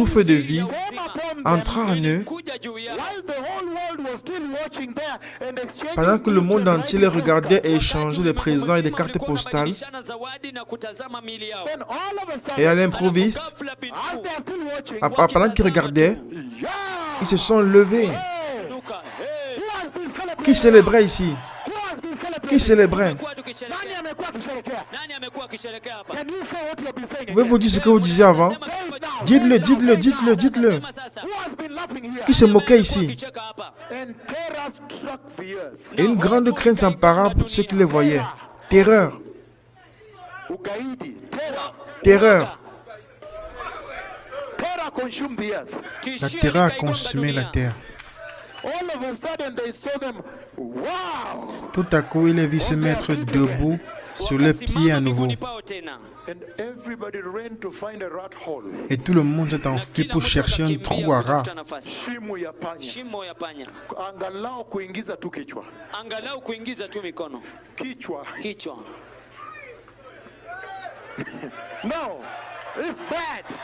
souffle de vie entra en eux pendant que le monde entier les regardait et échangeait des présents et des cartes postales. Et à l'improviste, pendant qu'ils regardaient, ils se sont levés. Qui célébrait ici? Qui célébrait? Pouvez-vous dire ce que vous disiez avant? Dites-le, dites-le, dites-le, dites-le. Qui se moquait ici? Et une grande crainte s'empara pour ceux qui les voyaient. Terreur. Terreur. La terreur a consumé la terre. Tout à coup, il les vit se mettre debout sur les pieds à nouveau. Et tout le monde s'est enfui pour chercher un trou à rats.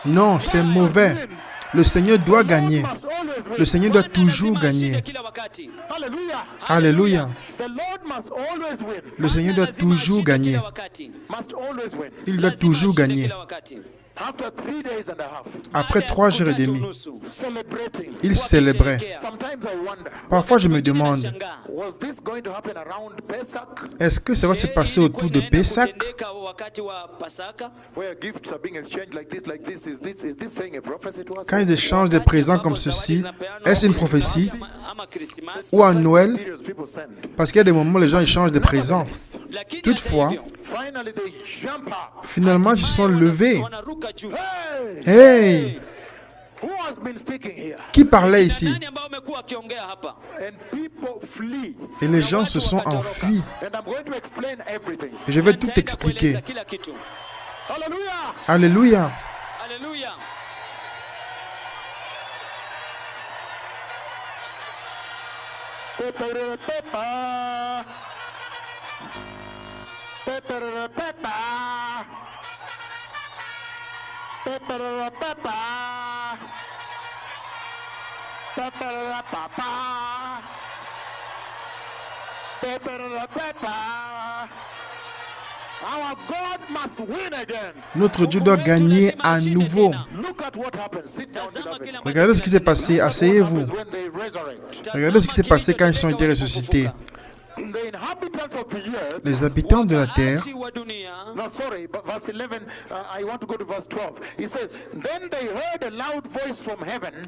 Non, c'est mauvais. Le Seigneur doit gagner. Le Seigneur doit toujours gagner. Alléluia. Le Seigneur doit toujours gagner. Il doit toujours gagner. Après 3 jours et demi, il célébrait. Parfois, je me demande, est-ce que ça va se passer autour de Pessah? Quand ils échangent des présents comme ceci, est-ce une prophétie? Ou à Noël? Parce qu'il y a des moments où les gens échangent des présents. Toutefois, finalement, ils se sont levés. Hey! Qui parlait ici? Et les gens se sont enfuis. Et je vais tout expliquer. Alléluia. Notre Dieu doit gagner à nouveau. Regardez ce qui s'est passé. Asseyez-vous. Regardez ce qui s'est passé quand ils ont été ressuscités. Les habitants de la terre,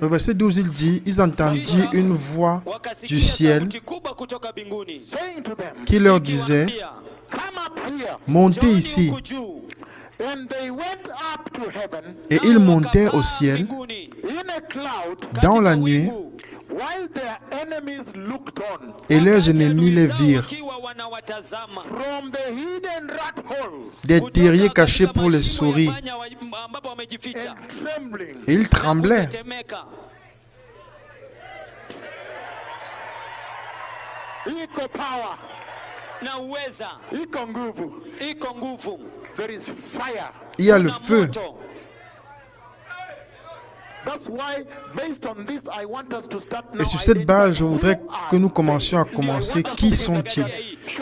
au verset 12, il dit, ils entendirent une voix du ciel qui leur disait, montez ici. Et ils montèrent au ciel dans la nuée. Et leurs ennemis les virent. Des terriers cachés pour les souris. Et ils tremblaient. Il y a le feu. Et sur cette base, je voudrais que nous commencions à commencer. Qui sont-ils?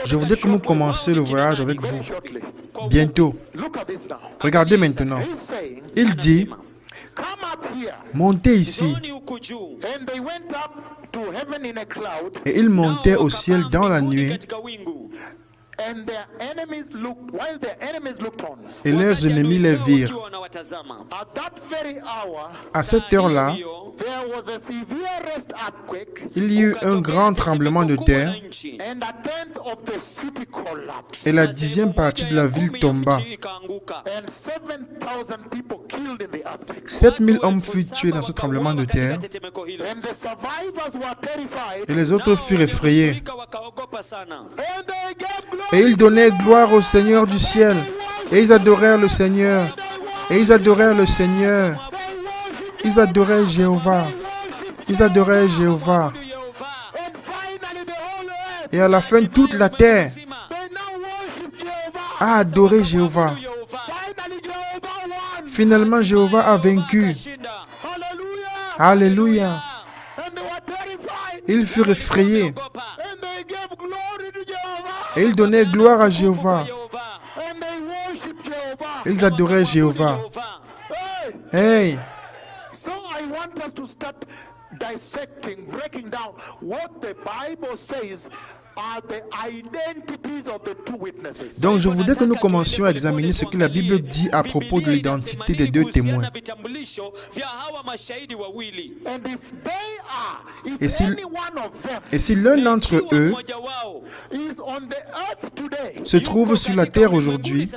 Je voudrais que nous commencions le voyage avec vous. Bientôt. Regardez maintenant. Il dit, montez ici. Et ils montaient au ciel dans la nuée. Et leurs ennemis les virent. À cette heure-là, il y eut un grand tremblement de terre et la 10e partie de la ville tomba. 7000 hommes furent tués dans ce tremblement de terre et les autres furent effrayés. Et ils donnaient gloire au Seigneur du ciel. Et ils adorèrent le Seigneur. Et ils adorèrent le Seigneur. Ils adoraient Jéhovah. Ils adoraient Jéhovah. Et à la fin, toute la terre a adoré Jéhovah. Finalement, Jéhovah a vaincu. Alléluia. Ils furent effrayés. Et ils donnaient gloire à Jéhovah. Ils adoraient Jéhovah. Hey! Donc, je voudrais que nous commencions à examiner ce que la Bible dit à propos de l'identité des deux témoins. Et si l'un d'entre eux se trouve sur la terre aujourd'hui,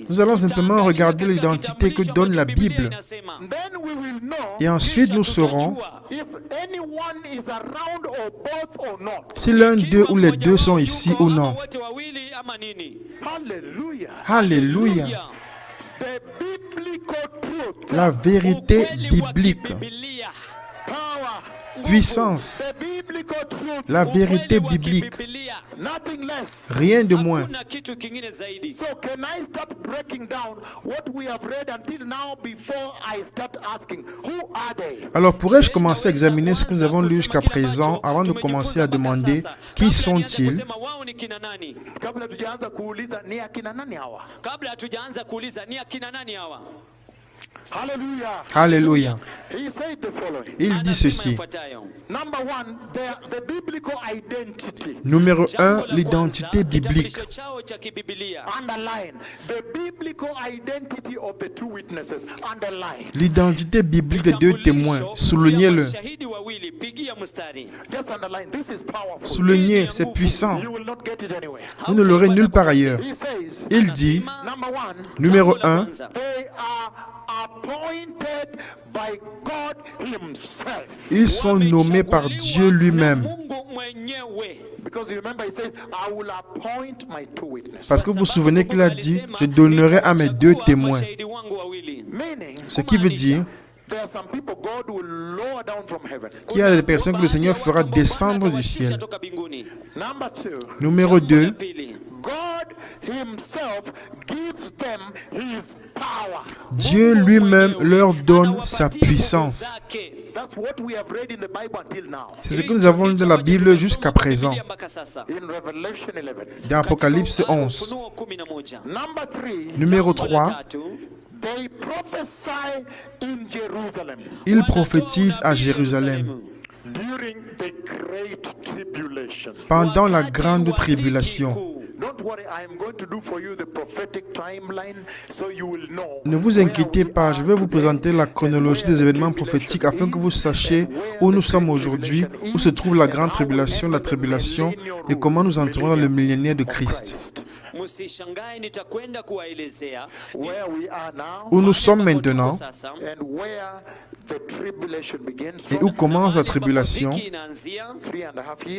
nous allons simplement regarder l'identité que donne la Bible. Et ensuite, nous saurons si l'un d'eux ou les deux sont ici ou non. Alléluia. La vérité biblique. Puissance. La vérité biblique. Rien de moins. Alors, pourrais-je commencer à examiner ce que nous avons lu jusqu'à présent avant de commencer à demander qui sont-ils? Alléluia. Il dit ceci. Numéro 1, l'identité biblique. L'identité biblique des deux témoins. Soulignez-le. Soulignez, c'est puissant. Vous ne l'aurez nulle part ailleurs. Il dit, numéro 1, ils sont nommés par Dieu lui-même. Parce que vous vous souvenez qu'il a dit, je donnerai à mes deux témoins. Ce qui veut dire qu'il y a des personnes que le Seigneur fera descendre du ciel. Numéro 2, Dieu lui-même leur donne sa puissance. C'est ce que nous avons lu dans la Bible jusqu'à présent. Dans Apocalypse 11. Numéro 3. Ils prophétisent à Jérusalem pendant la grande tribulation. Ne vous inquiétez pas, je vais vous présenter la chronologie des événements prophétiques afin que vous sachiez où nous sommes aujourd'hui, où se trouve la grande tribulation, la tribulation et comment nous entrons dans le millénaire de Christ. Où nous sommes maintenant et où commence la tribulation,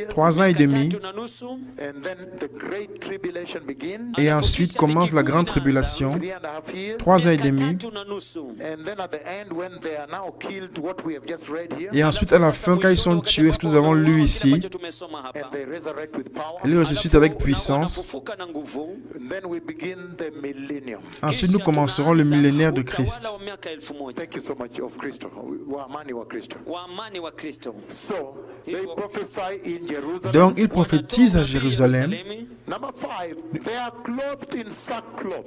3 ans et demi, et ensuite commence la grande tribulation, 3 ans et demi, et ensuite à la fin, quand ils sont tués, ce que nous avons lu ici, ils ressuscitent avec puissance. Ensuite, nous commencerons le millénaire de Christ. Donc, ils prophétisent à Jérusalem.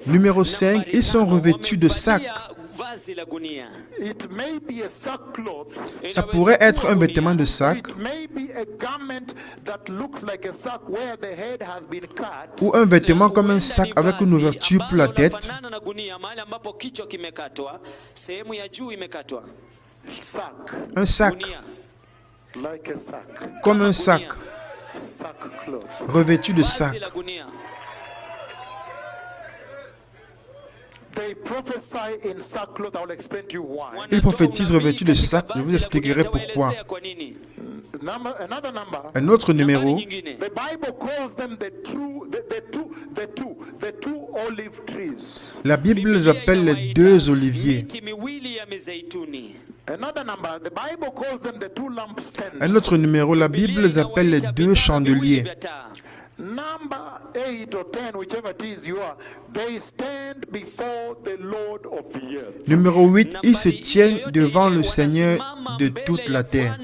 Numéro 5, ils sont revêtus de sac. Ça pourrait être un vêtement de sac ou un vêtement comme un sac avec une ouverture pour la tête. Un sac, comme un sac, revêtu de sac. Ils prophétisent revêtus de sac. Je vous expliquerai pourquoi. Un autre numéro. La Bible les appelle les deux oliviers. Un autre numéro, la Bible les appelle les deux chandeliers. number 8 or 10, whichever it is you are, they stand before the Lord of the earth. Numéro 8, ils se tiennent devant le Seigneur de toute la terre.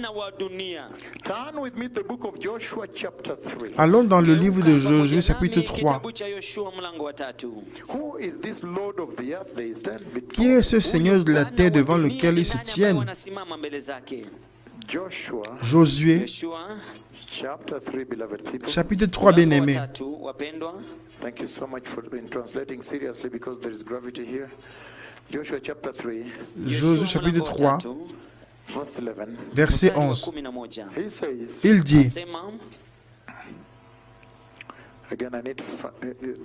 Turn with me to the book of Joshua chapter 3. Allons dans le livre de Josué chapitre 3. Who is this Lord of the earth they stand Qui before? est ce Seigneur de la terre devant lequel ils se tiennent? Joshua Josué chapter 3, beloved people. chapitre 3, bien-aimés. Thank you so much for translating seriously because there is gravity here. Joshua chapter 3, Josué chapitre 3, verse 11. verset 11. He says, Il dit, again I need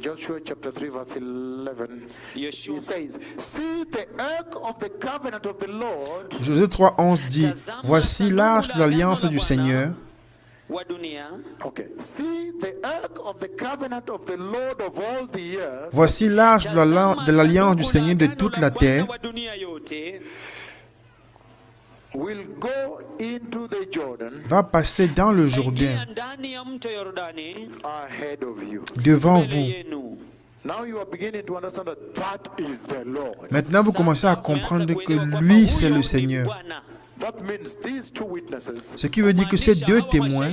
Joshua chapter 3 verse 11. He says, see the ark of the covenant of the Lord. Josué 3, 11 dit, voici l'arche de l'alliance du Seigneur. Okay. See the ark of the covenant of the Lord of all the earth. Voici l'arche de l'alliance du Seigneur de toute la terre. Will go into the Jordan Va passer dans le Jourdain ahead of you. devant vous. Now you are beginning to understand that that is the Lord. Maintenant, vous commencez à comprendre que lui, c'est le Seigneur. That means these two witnesses Ce qui veut dire que ces deux témoins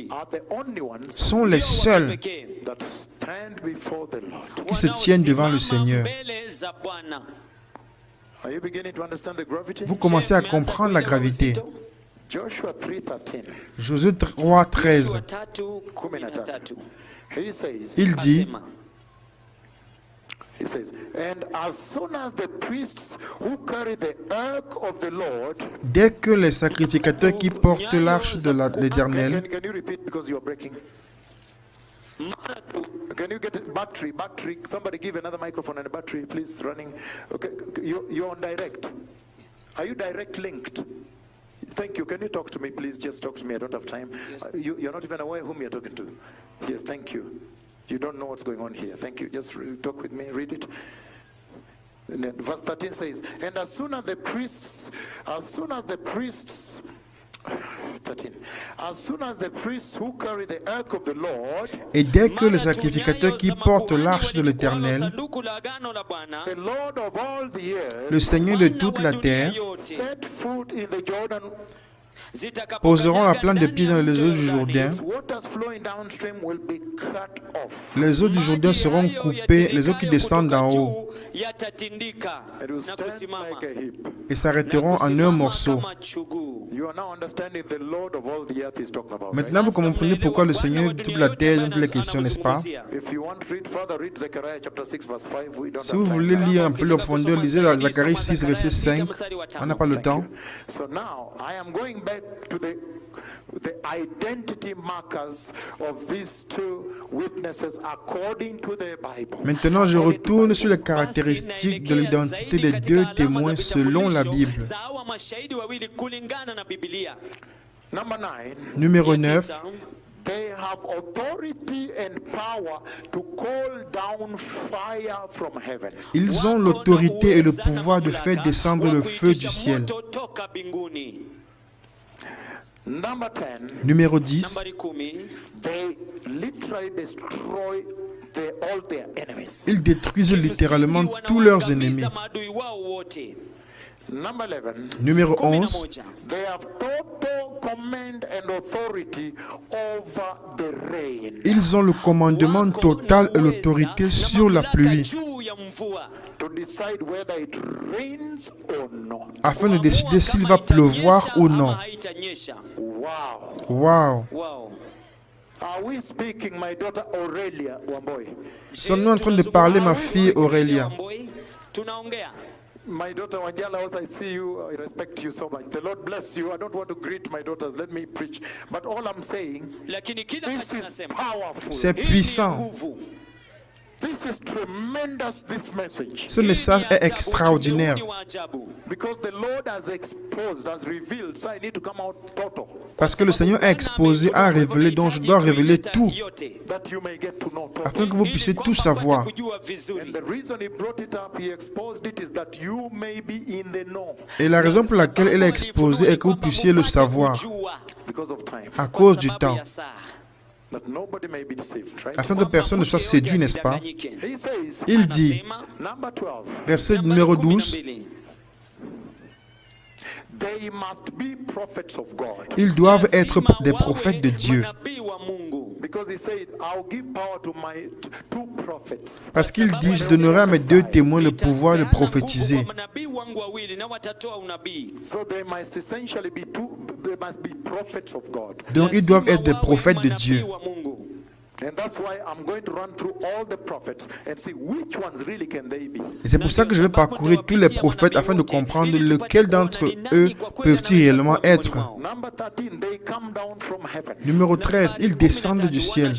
are the only ones sont les seuls that stand before the Lord. qui se tiennent devant le Seigneur. Are you beginning to understand the gravity? Vous commencez à comprendre la gravité. Joshua 3:13. Josué 3, 13. He says, Il dit, and as soon as the priests who carry the ark of the Lord. dès que les sacrificateurs qui portent l'arche de l'Éternel, Can you repeat because you are breaking? Can you get it? Battery. Somebody give another microphone and a battery, please, running. Okay, you're on direct. Are you direct linked? Thank you. Can you talk to me, please? Just talk to me. I don't have time. Yes. You're not even aware whom you're talking to. Yes, thank you. You don't know what's going on here. Thank you. Just talk with me. Read it. And then verse 13 says, and as soon as the priests 13. As soon as the priests who carry the ark of the Lord, et dès que les sacrificateurs qui portent l'arche de l'Éternel, the Lord of all the earth, le Seigneur de toute la terre, set foot in the Jordan, poseront la plante de pied dans les eaux du Jourdain. waters flowing downstream will be cut off. Les eaux du Jourdain seront coupées, les eaux qui descendent d'en haut, It will stand like a heap. et s'arrêteront en un morceau. You are now understanding the Lord of all the earth is talking about. Maintenant, vous comprenez pourquoi le Seigneur de toute la terre dans toutes les questions, n'est-ce pas? If you want to read further, read Zechariah chapter 6 verse 5. We don't Si have vous time. voulez lire un peu le profondeur, lisez la Zacharie 6, verset 5. On n'a pas le temps. So now I am going back to the identity markers of these two witnesses according to the Bible. Maintenant, je retourne sur les caractéristiques de l'identité des deux témoins selon la Bible. Number 9. Numéro 9. They have authority and power to call down fire from heaven. Ils ont l'autorité et le pouvoir de faire descendre le feu du ciel. Number 10. Numéro 10. They literally destroy all their enemies. Ils détruisent littéralement tous leurs ennemis. Number 11. Numéro 11. They have total command and authority over the rain. Ils ont le commandement total et l'autorité sur la pluie, To decide whether it rains or not. afin de décider s'il va pleuvoir ou non. Wow. Wow! Are we speaking, my daughter Aurelia Wamboy? Sommes-nous en train de parler, ma fille Aurélia? My daughter Wanjala, also I see you, I respect you so much. The Lord bless you. I don't want to greet my daughters. Let me preach. But all I'm saying, this is powerful. C'est puissant. This is tremendous, this message. Ce message est extraordinaire. Because the Lord has exposed, has revealed, so I need to come out total. Parce que le Seigneur a exposé, a révélé, donc je dois révéler tout, That you may get to know total. afin que vous puissiez tout savoir. And the reason he brought it up, he exposed it, is that you may be in the know. Et la raison pour laquelle elle a exposé est que vous puissiez le savoir, Because of time. à cause du temps. that nobody may be deceived, right? afin que personne ne soit séduit, n'est-ce pas? He says, Il dit, number 12, verset numéro 12, they must be prophets of God. ils doivent être des prophètes de Dieu. Because he said, I'll give power to my two prophets. Parce qu'il dit, je donnerai à mes 2 témoins le pouvoir de prophétiser. So they must essentially be they must be prophets of God. Donc ils doivent être des prophètes de Dieu. And that's why I'm going to run through all the prophets and see which ones really can they be. Et c'est pour ça que je vais parcourir tous les prophètes afin de comprendre lequel d'entre eux peuvent-ils réellement être. Number 13, they come down from heaven. Numéro 13, ils descendent du ciel.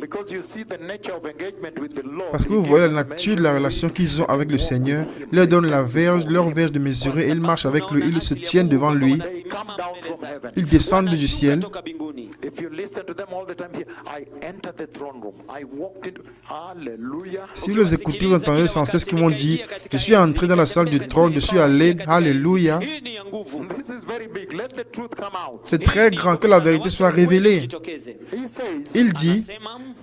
Because you see the nature of engagement with the Lord. Parce que vous voyez la nature de la relation qu'ils ont avec le Seigneur. Il leur donne leur verge de mesurer et ils marchent avec lui. Ils se tiennent devant lui. They come down from heaven. Ils descendent du ciel. If you listen to them all the time here, I entered the throne room. I walked into Hallelujah. Si vous les écoutez, vous entendez sans cesse qu'ils vont dire, je suis entré dans la salle du trône, je suis allé, alléluia. This is very big. Let the truth come out. C'est très grand, que la vérité soit révélée. He says, Il dit,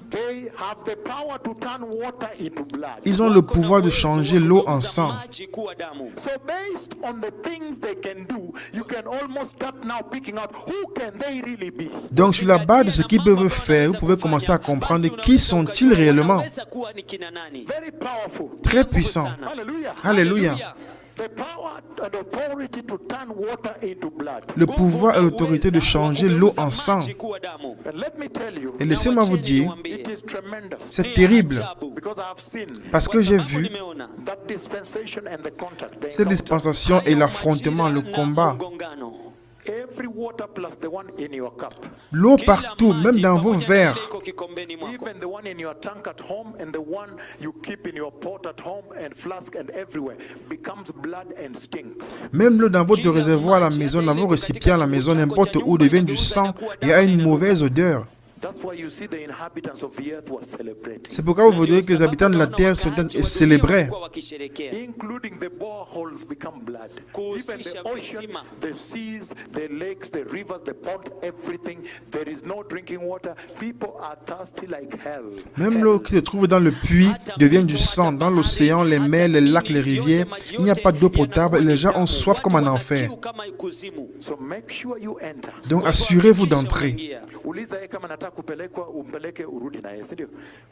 they have the power to turn water into blood. ils ont le pouvoir de changer l'eau en sang. So based on the things they can do, you can almost start now picking out who can they really be. Donc sur la base de ce qu'ils peuvent faire, vous pouvez commencer à comprendre qui sont-ils réellement. Very powerful. Très puissants. Hallelujah. Alléluia. The power and authority to turn water into blood. Le pouvoir et l'autorité de changer l'eau en sang. And let me tell you, Et laissez-moi vous dire, it is tremendous. c'est terrible. Because I have seen Parce que j'ai vu that dispensation and the contact. the cette encounter. dispensation et l'affrontement, le combat. Every water plus the one in your cup. L'eau partout, même dans vos verres. Even the one in your tank at home and the one you keep in your pot at home and flask and everywhere becomes blood and stinks. Même l'eau dans votre réservoir à la maison, dans vos récipients à la maison, n'importe où, devient du sang et a une mauvaise odeur. That's why you see the inhabitants of the earth were celebrating, C'est pourquoi vous voudrez que les habitants de la terre célèbrent. including the boreholes become blood. Even the ocean, the seas, the lakes, the rivers, the ponds, everything. There is no drinking water. People are thirsty like hell. Même l'eau qui se trouve dans le puits devient du sang. Dans l'océan, les mers, les lacs, les rivières, il n'y a pas d'eau potable et les gens ont soif comme en enfer. So make sure you enter. Donc assurez-vous d'entrer. Uliza yeye kama nataka kupelekwa umpeleke urudi na yeye, si ndio?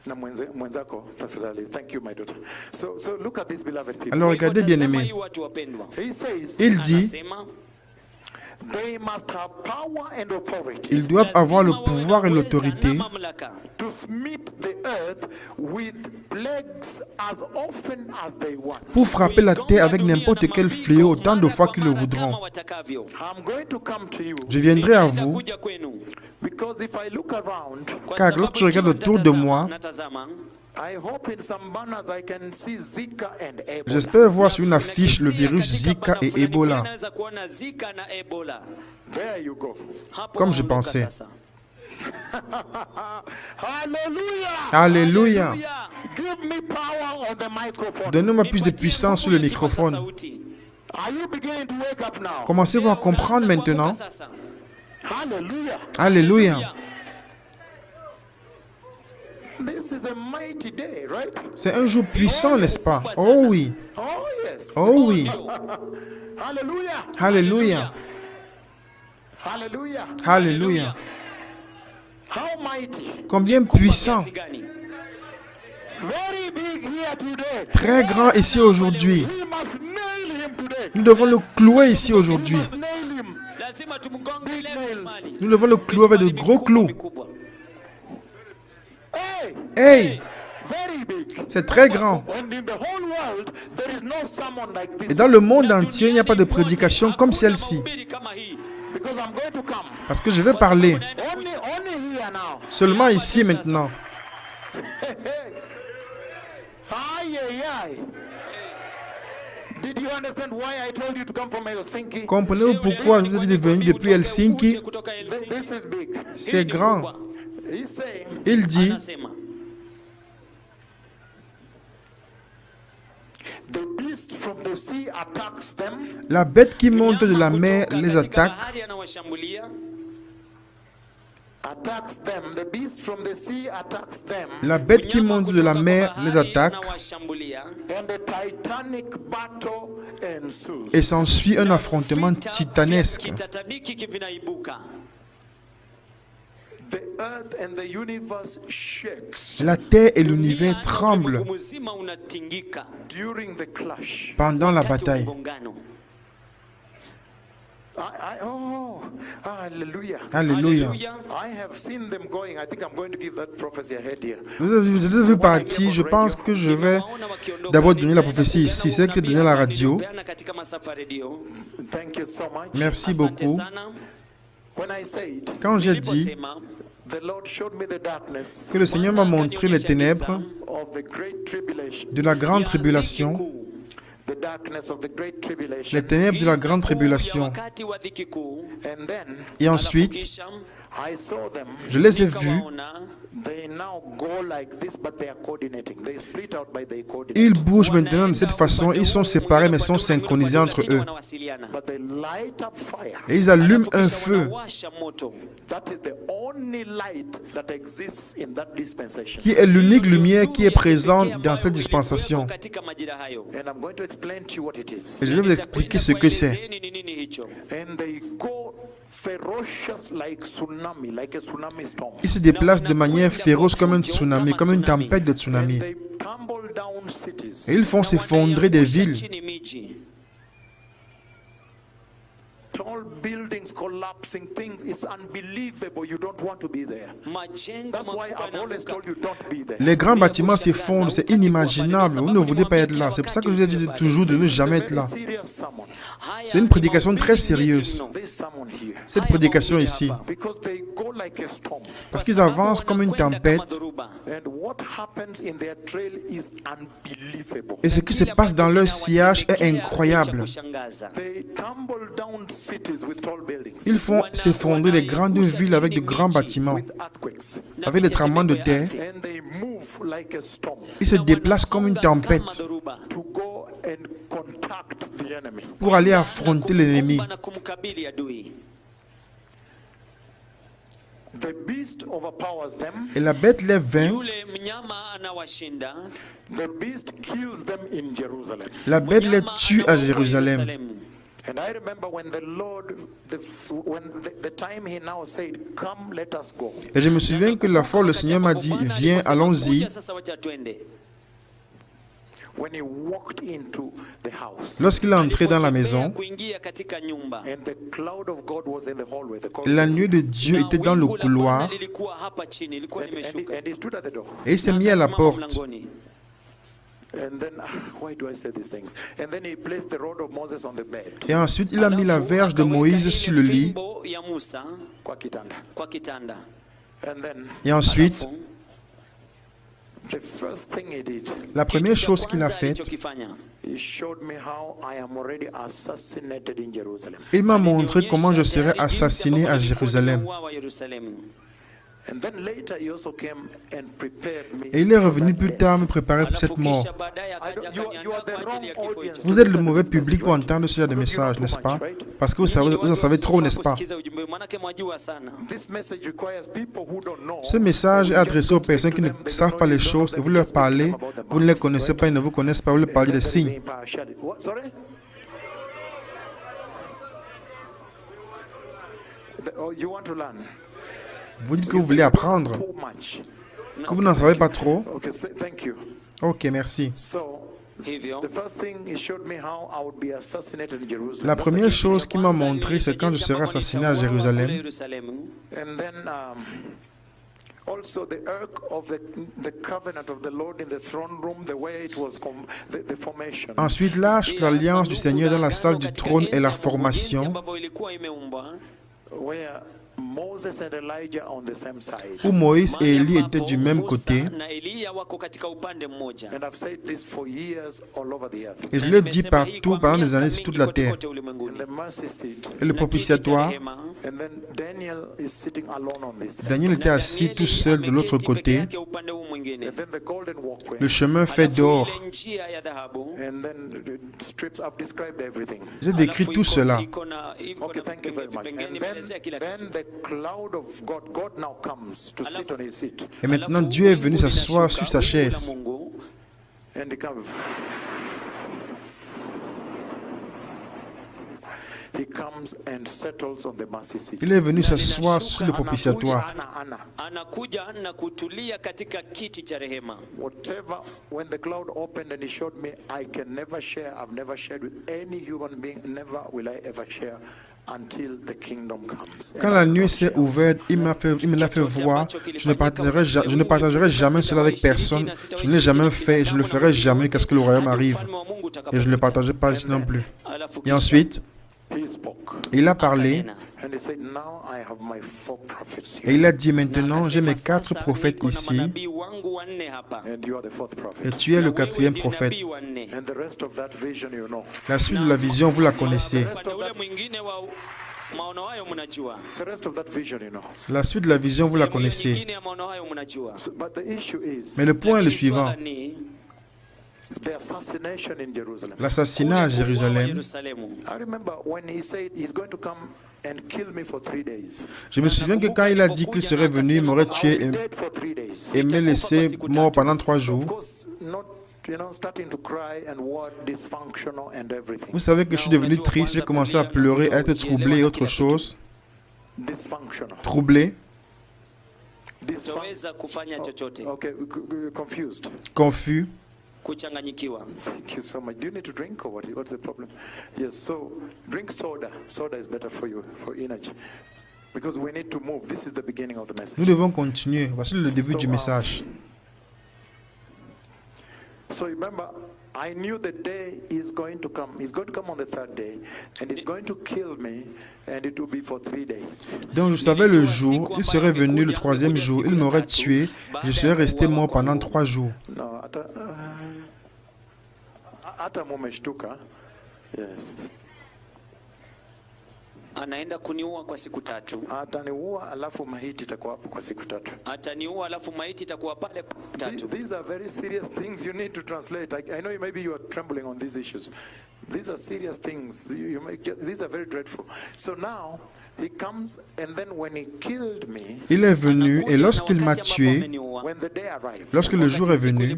Na mwenzako tafadhali. Thank you my daughter. So look at this beloved people. Alors regardez bien aimé. He says Il dit, they must have power and authority ils doivent avoir le pouvoir et l'autorité to smite the earth with plagues as often as they want. pour frapper la terre avec n'importe quel fléau autant de fois qu'ils le voudront. I'm going to come to you Je viendrai à vous, because if I look around, car lorsque je regarde autour de moi, I hope in some banners I can see Zika and Ebola. j'espère voir sur une affiche le virus Zika et Ebola, There you go. comme je pensais. Hallelujah. Alléluia. Give me power on the microphone. Donnez-moi plus de puissance sur le microphone. Are you beginning to wake up now? Commencez-vous à comprendre maintenant? Hallelujah. Alléluia. This is a mighty day, right? C'est un jour puissant, n'est-ce pas? Oh oui. Oh yes. Oh oui. Hallelujah. Alléluia. Hallelujah. Alléluia. How mighty. Combien puissant. Very big here today. Très grand ici aujourd'hui. We must nail him today. Nous devons le clouer ici aujourd'hui. We must nail him. Nous devons le clouer avec de gros clous. Hey, Hey, very big. c'est très grand. And in the whole world, there is no sermon like this. Et dans le monde entier, il n'y a pas de prédication comme celle-ci. Because I'm going to come. Parce que je vais parler Only here now. seulement ici maintenant. Aye, aye, aye. Did you understand why I told you to come from Helsinki? Comprenez-vous pourquoi je vous ai dit de venir depuis Helsinki? This is big. C'est grand. He's saying, Il dit, the beast from the sea attacks them. la bête qui monte de la mer les attaque attacks them. The beast from the sea attacks them. La bête qui monte de la mer les attaque And a titanic battle ensues. et s'ensuit un affrontement titanesque. The earth and the universe shakes La terre et l'univers tremblent during the clash. pendant la bataille. Hallelujah. Alléluia. I have seen them going. I think I'm going to give that prophecy ahead here. Vous avez vu partir, je pense que je vais d'abord donner la prophétie ici, c'est que j'ai donné à la radio. Thank you so much. Merci beaucoup. When I said, Quand j'ai dit the Lord showed me the darkness que le Seigneur m'a montré les ténèbres of the great tribulation, de la grande tribulation, the darkness of the great tribulation, les ténèbres de la grande tribulation, and then et ensuite, I saw them. je les ai vus, They now go like this, but they are coordinating. They split out by they coordinate. ils bougent maintenant de cette façon, ils sont séparés mais sont synchronisés entre eux. But they light up fire. Et ils allument un feu That is the only light that exists in that dispensation. qui est l'unique lumière qui est présente dans cette dispensation. And I'm going to explain to you what it is. Et je vais vous expliquer ce que c'est. And they go ferocious like tsunami, like a tsunami storm. Ils se déplacent de manière féroce comme un tsunami, comme une tempête de tsunami. And they tumble down cities. Et ils font s'effondrer des villes. Tall buildings collapsing, things, it's unbelievable. You don't want to be there. That's why I've always told you don't be there. Les grands bâtiments s'effondrent, c'est inimaginable. Vous ne voulez pas être là. C'est pour ça que je vous ai dit toujours de ne jamais être là. Serious sermon. C'est une prédication très sérieuse, This sermon here. cette prédication ici. Because they go like a storm. Parce qu'ils avancent comme une tempête. And what happens in their trail is unbelievable. Et ce qui se passe dans leur sillage est incroyable. They tumble down cities with tall buildings. Ils font s'effondrer des grandes villes avec de grands bâtiments, With earthquakes. avec des tremblements de terre. And they move like a storm Ils se déplacent comme une tempête to go and contact the enemy. pour aller affronter l'ennemi. The beast overpowers them. Et la bête les vainc. The beast kills them in Jerusalem. La bête les tue à Jérusalem. And I remember when the Lord, the time he now said, "Come, let us go." Et je me souviens que la fois où le Seigneur m'a dit, viens, allons-y. When he walked into the house, Lorsqu'il est entré dans la maison, and the cloud of God was in the hallway. la nuée de Dieu était dans le couloir And he stood at the door. et il s'est mis à la porte. And then, why do I say these things? And then he placed the rod of Moses on the bed. Et ensuite, il a mis la verge de Moïse sur le lit. Kwa kitanda. And then, Et ensuite, the first thing he did, la première chose qu'il a faite, he showed me how I am already assassinated in Jerusalem. il m'a montré comment je serais assassiné à Jérusalem. And then later he also came and prepared me. Et il est revenu plus tard me préparer pour cette mort. You are the wrong audience. Vous êtes le mauvais public pour entendre ce genre de message, n'est-ce pas? Parce que vous en savez trop, n'est-ce pas? This message requires people who don't know. Ce message est adressé aux personnes qui ne savent pas les choses et vous leur parlez, vous ne les connaissez pas, ils ne vous connaissent pas, vous leur parlez des signes. What? Sorry? Oh, you want to learn? Vous dites que vous voulez apprendre, Too much. que vous n'en savez pas trop. Okay, thank you. Ok, merci. So, the first thing he showed me how I would be assassinated in Jerusalem. La première chose qu'il m'a montré, c'est quand je serai assassiné à Jérusalem. And then also the ark of the covenant of the Lord in the throne room, the way it was, the formation. Ensuite, l'arche de l'alliance du Seigneur dans la salle du trône et la formation, Where Moses and Elijah on the same side. où Moïse et Élie étaient du même côté. And I've said this for years all over the earth. Et je le dis partout, pendant des années sur toute la terre. In the mercy seat. Et le propitiatoire, And then Daniel is sitting alone on this. Daniel était assis tout seul de l'autre côté. And then the golden walkway. Le chemin fait d'or. And then the strips, I've described everything. J'ai décrit tout cela. Okay, thank you very much. And then the cloud of God, God now comes to sit on his seat. Et maintenant, Dieu est venu s'asseoir sur sa chaise. And he comes. He comes and settles on the mercy seat. Il est venu s'asseoir sur le propitiatoire. Anakuja na kutulia katika kiti cha rehema. Whatever, when the cloud opened and he showed me, I can never share. I've never shared with any human being. Never will I ever share until the kingdom comes. Quand la nuit s'est ouverte, il me l'a fait voir. Je ne partagerai jamais cela avec personne. Je ne l'ai jamais fait et je ne le ferai jamais jusqu'à ce que le royaume arrive. Et je ne le partagerai pas non plus. Et ensuite, He spoke. il a parlé And he said, now I have my 4 prophets et here. il a dit maintenant, j'ai mes 4 prophètes ici Manabii wangu wanne hapa. And you are the 4th et prophet. tu es le Na wewe 4e ndiye prophète. nabii wa nne. And the rest of that vision, you know. La suite de la vision, vous la connaissez. Upande ule mwingine wa maono hayo mnajua. The rest of that vision, you know. La suite de la vision, vous la Sehemu hiyo connaissez. nyingine ya maono hayo mnajua. But the issue is Mais le point est le Lakini suivant. swala ni the assassination in Jerusalem. L'assassinat à kule kuuawa Jérusalem. Yerusalemu. I remember when he said he's going to come and kill me for 3 days. Je me souviens que quand il a dit qu'il serait venu, il m'aurait I tué was dead for 3 days. et me laisser mort pendant 3 Of jours. course, not, starting to cry and what dysfunctional and everything. Vous savez que je suis devenu triste, j'ai commencé à pleurer, à être troublé et autre chose. Dysfunctional. Troublé, Sitoweza kufanya chochote. Okay, confused. confus. Kuchanganyikiwa. Thank you so much. Do you need to drink or what's the problem? Yes, so drink soda. Soda is better for you, for energy. Because we need to move. This is the beginning of the message. Nous devons continuer. Voici le début du message. So remember, I knew the day is going to come. He's going to come on the 3rd day, and he's going to kill me, and it will be for 3 days. Donc je savais le jour, il serait venu le 3e jour, il m'aurait tué, je serais resté mort pendant 3 jours. No, hata mumeshtuka. Yes. Anaenda kuniua kwa siku 3. Ataniua alafu maiti itakuwa hapo kwa siku 3. Ataniua alafu maiti itakuwa pale 3. These are very serious things you need to translate. I know maybe you are trembling on these issues. These are serious things. These are very dreadful. So now he comes, and then when he killed me, Il est venu et lorsqu'il m'a tué, when the day arrived, lorsque le jour est venu,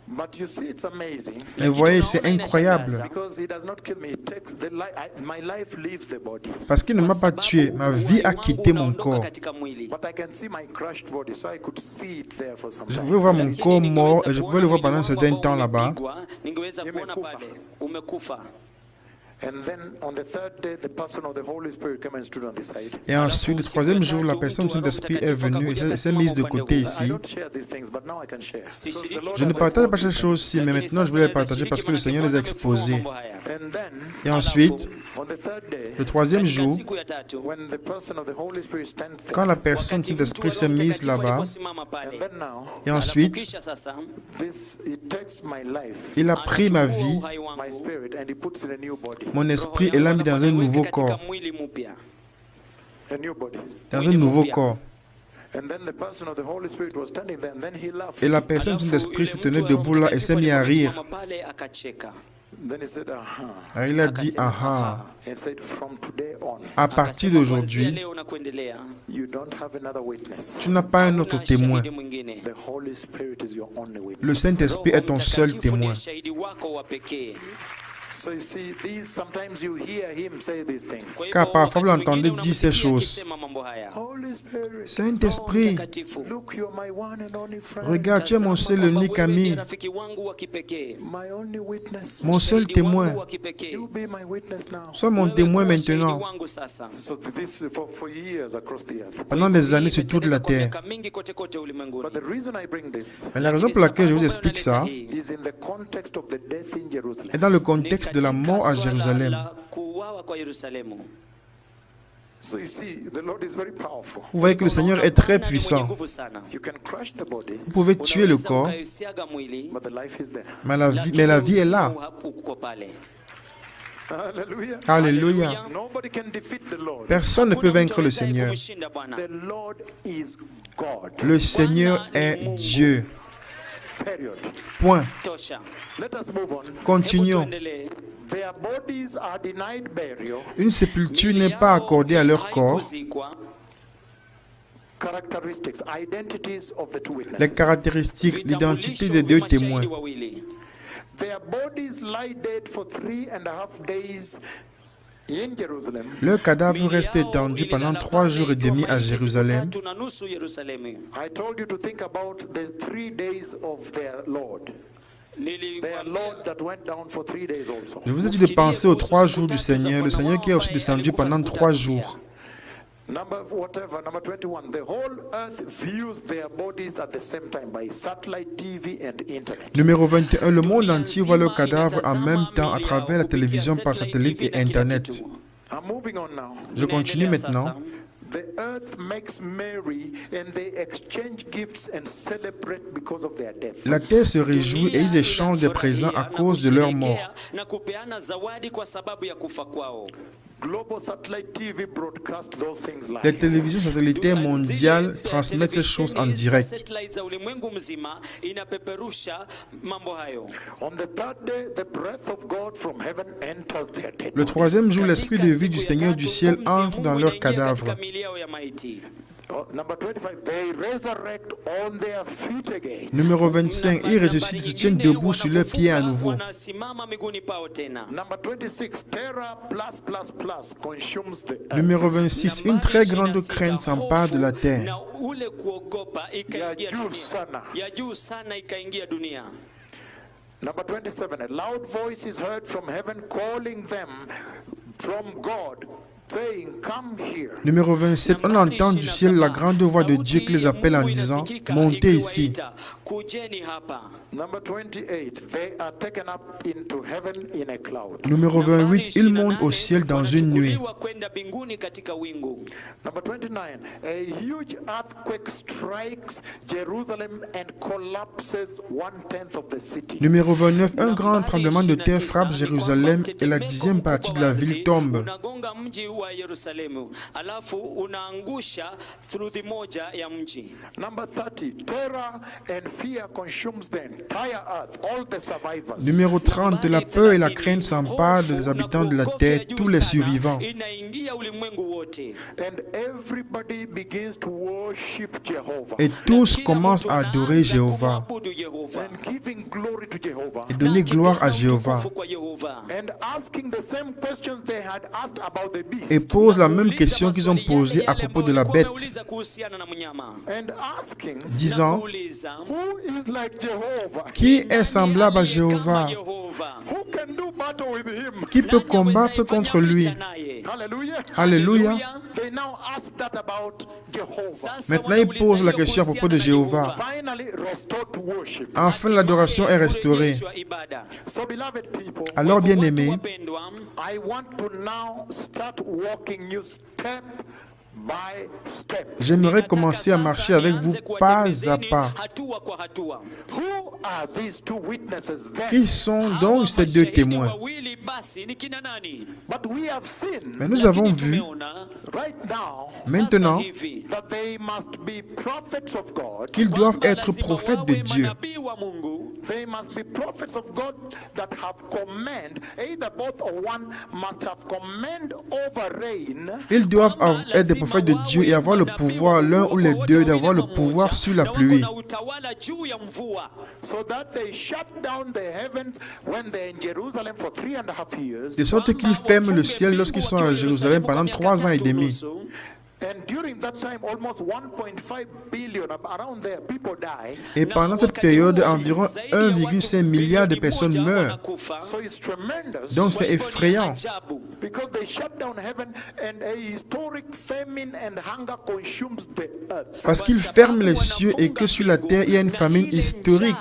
but you see, it's amazing mais voyez, c'est incroyable, because he does not kill me. He takes the my life leaves the body, parce qu'il ne m'a pas tué, ma vie a quitté mon corps. but I can see my crushed body, so I could see it there for some Je time. pouvais voir mon corps mort et je pouvais le voir pendant un certain temps là-bas. Ningeweza kuona pale umekufa. And then on the 3rd day, the person of the Holy Spirit came and stood on this side. Et ensuite, le 3e jour, la personne du Saint-Esprit est venue et s'est mise de côté I ici. don't share these things, but now I can share. Because the Lord Je ne has partage pas exposed ces choses-ci, mais maintenant je voulais les partager parce que le Seigneur les a exposées. me. And then Et ensuite, on the 3rd day, le 3e jour, Siku ya 3, when the person of the Holy Spirit stands there, quand la personne du Saint-Esprit s'est mise là-bas, and then now, et ensuite, kisha sasa he takes my life, il a pris ma vie, uhai wangu, my spirit, and he puts in a new body. mon esprit, et l'a mis dans un nouveau corps. katika mwili mpya. A new body. Dans un nouveau corps. And then the person of the Holy Spirit was standing there, and then he laughed. Et la personne du Saint-Esprit se Yule tenait mtu wa debout là et s'est mis à rire. aliposimama pale akacheka. Then he said, aha. Alors il a dit, ah ah, And said, from today on, à partir Kuanzia d'aujourd'hui, leo na kuendelea, you don't have another witness. tu n'as pas un autre hakuna témoin. shahidi mwingine. The Holy Spirit is your only witness. Le Saint-Esprit est ton seul Mtakatifu témoin. ndiye shahidi wako wa pekee. So you see, sometimes you hear him say these things. Kwa hivyo, Car parfois vous wakati l'entendez mwingine dire ces unamsikia choses. akisema mambo haya. Holy Spirit, Saint-Esprit, Mtakatifu, look, you're my one and only friend. regarde, tu es mon seul et kwamba unique wewe ndiye ami, rafiki wangu wa kipekee. My only witness. mon seul Shahidi wangu témoin. wa kipekee. You be my witness now. Sois mon Wewe témoin kuwa shahidi maintenant. wangu sasa. So this for years across the earth. Pendant des années sur toute la Kwa terre. miaka mingi kote kote ulimwenguni. But the reason I bring this Mais la raison pour laquelle je vous explique ça is in the context of the death in Jerusalem. est dans le contexte de la mort à Jérusalem. Kuuawa kwa Yerusalemu. So you see, the Lord is very powerful. Vous voyez que le Seigneur est très puissant. You can crush the body, Vous pouvez tuer le corps, but the life is there. mais la vie est là. Hallelujah. Alléluia. Nobody can defeat the Lord. Personne ne peut vaincre le Seigneur. The Lord is God. Le Seigneur est Dieu. Period. Point. Let us move on. Continuons. Their bodies are denied burial Une sépulture n'est pas accordée à leur corps characteristics, identities of the two Les witnesses. caractéristiques, l'identité des deux témoins. Their bodies lie dead for 3.5 days in Jerusalem. Leur cadavre reste étendu pendant 3 jours et demi à Jérusalem. I told you to think about the 3 days of their Lord. Their Lord that went down for 3 days also. Je vous ai dit de penser aux 3 jours du Seigneur, le Seigneur qui est aussi descendu pendant 3 jours. Number 21, the whole earth views their bodies at the same time by satellite TV and internet. Numéro 21, le monde entier voit leur cadavre en même temps à travers la télévision par satellite et Internet. I'm moving on now. Je continue maintenant. The earth makes merry and they exchange gifts and celebrate because of their death. La terre se réjouit et ils échangent des présents à cause de leur mort. Global satellite TV broadcast those things live. Les télévisions satellitaires mondiales transmettent ces choses en direct. On the third day, the breath of God from heaven enters their dead Le bodies. 3e jour, l'esprit de vie du Seigneur du ciel entre dans leurs cadavres. Number 25, they resurrect on their feet again. Numéro 25, ils ressuscitent et se tiennent debout sur leurs pieds à nouveau. Number 26, terror plus consumes the earth. Numéro 26, une très grande crainte s'empare de la terre. Number 27, a loud voice is heard from heaven calling them from God, saying, "Come here." Numéro 27, on entend du ciel la grande voix de Dieu qui les appelle en disant, montez ici. Number 28, they are taken up into heaven in a cloud. Numéro 28, ils montent au ciel dans une nuée. Number 29, a huge earthquake strikes Jerusalem and collapses 1/10 of the city. Numéro 29, un grand tremblement de terre frappe Jérusalem et la 10e partie de la ville tombe. Number 30, terror and fear consumes the entire earth, all the survivors. Numéro 30, la peur et la crainte s'emparent des habitants de la terre, tous les survivants. And everybody begins to worship Jehovah. Et tous commencent à adorer Jéhovah And giving glory to Jehovah. et donner gloire à Jéhovah. And asking the same questions they had asked about the beast. Et posent la même question qu'ils ont posée à propos de la bête, And asking, disant, who is like Jehovah? qui est semblable à Jéhovah? Who can do battle with him? Qui peut combattre contre lui? Hallelujah. Alléluia. They now ask that about Jehovah. Maintenant, ils posent la question à propos de Jéhovah. Finally restored to worship. Enfin, l'adoration est restaurée. So beloved people, Alors, bien-aimés, I want to now start walking you step by step. j'aimerais commencer à marcher avec vous pas à pas. Who are these two witnesses then? Qui sont donc ces deux témoins? But we have seen Mais nous avons vu right now maintenant that they must be prophets of God. qu'ils doivent être prophètes de Dieu. They must be prophets of God that have command, either both or one must have command over rain. Ils doivent être des prophètes de Dieu et avoir le pouvoir, l'un ou les deux, d'avoir le pouvoir sur la pluie. So that they shut down the heavens when they're in Jerusalem for 3.5 years. De sorte qu'ils ferment le ciel lorsqu'ils sont à Jérusalem pendant 3 ans et demi. And during that time, almost 1.5 billion, around there, people die. Et pendant cette période, environ 1,5 milliard de personnes meurent. So it's tremendous. Donc c'est effrayant. Because they shut down heaven and a historic famine and hunger consumes the earth. Parce qu'ils ferment les cieux et que sur la terre, il y a une famine historique.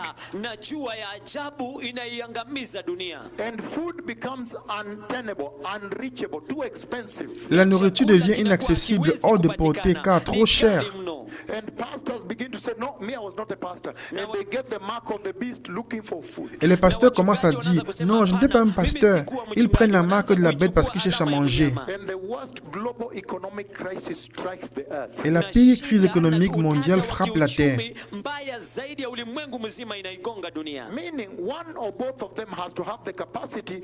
And food becomes untenable, unreachable, too expensive. La nourriture devient inaccessible, hors de portée, car trop cher. And pastors begin to say, no, me, I was not a pastor. And they get the mark of the beast looking for food. Et les pasteurs commencent à dire, non, je n'étais pas un pasteur. Ils prennent la marque de la bête parce qu'ils cherchent à manger. And the worst global economic crisis strikes the earth. Et la pire crise économique mondiale frappe la terre. Meaning one or both of them has to have the capacity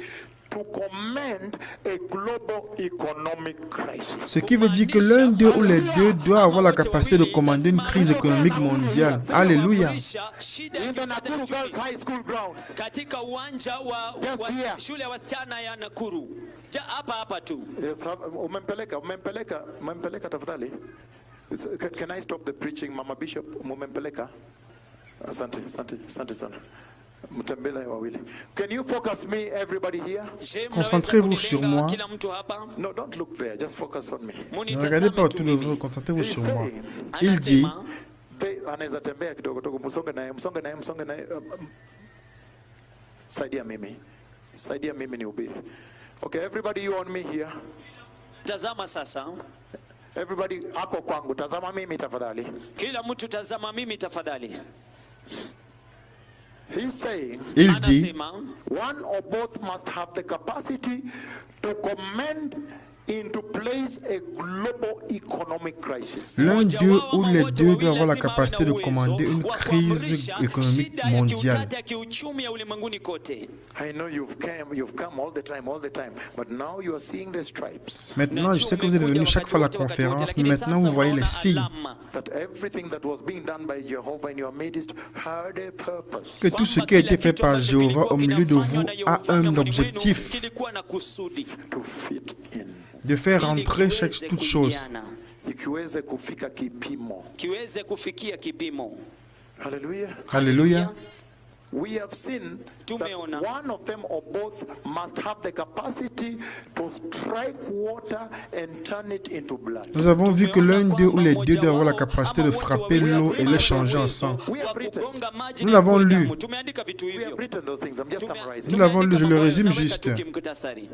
to commend a global economic crisis. Ce qui veut dire que l'un d'eux ou les deux doit avoir la capacité de commander une crise économique mondiale. Alléluia. In the Nakuru Girls High School grounds. Katika uwanja wa shule ya wasichana ya Nakuru. Hapa tu. Yes, umempeleka tafadhali. Can I stop the preaching, Mama Bishop? Umempeleka. Asante sana. Mtembele wawili. Can you focus me, everybody here? Concentrez-vous sur moi. No, don't look there. Just focus on me. Ne regardez pas autour de vous, concentrez-vous sur moi. Il dit, Anaweza tembea kidogo kidogo, msonge naye. Saidia mimi nihubiri. Okay, everybody, you on me here. Tazama sasa. Everybody ako kwangu, tazama mimi tafadhali. Kila mtu tazama mimi tafadhali. He's saying, il dit, one or both must have the capacity to commend into place a global economic crisis. L'un d'eux ou les deux doivent avoir la capacité de commander une crise économique mondiale. I know you've come all the time, but now you are seeing the stripes. Maintenant, je sais que vous êtes venus chaque fois à la conférence, mais maintenant vous voyez les signes. That everything that was being done by Jehovah in your midst had a purpose. Que tout ce qui a été fait par Jéhovah au milieu de vous a un objectif, To fit in. de faire rentrer toute chose. Ikiweze kufika kipimo. Kiweze kufikia kipimo. Hallelujah. Alléluia. We have seen that one of them or both must have the capacity to strike water and turn it into blood. Nous avons vu que l'un d'eux ou les deux doivent avoir la capacité de frapper l'eau et le changer en sang. Nous l'avons lu. We have written those things. I'm just summarizing. Nous l'avons lu, je le résume juste.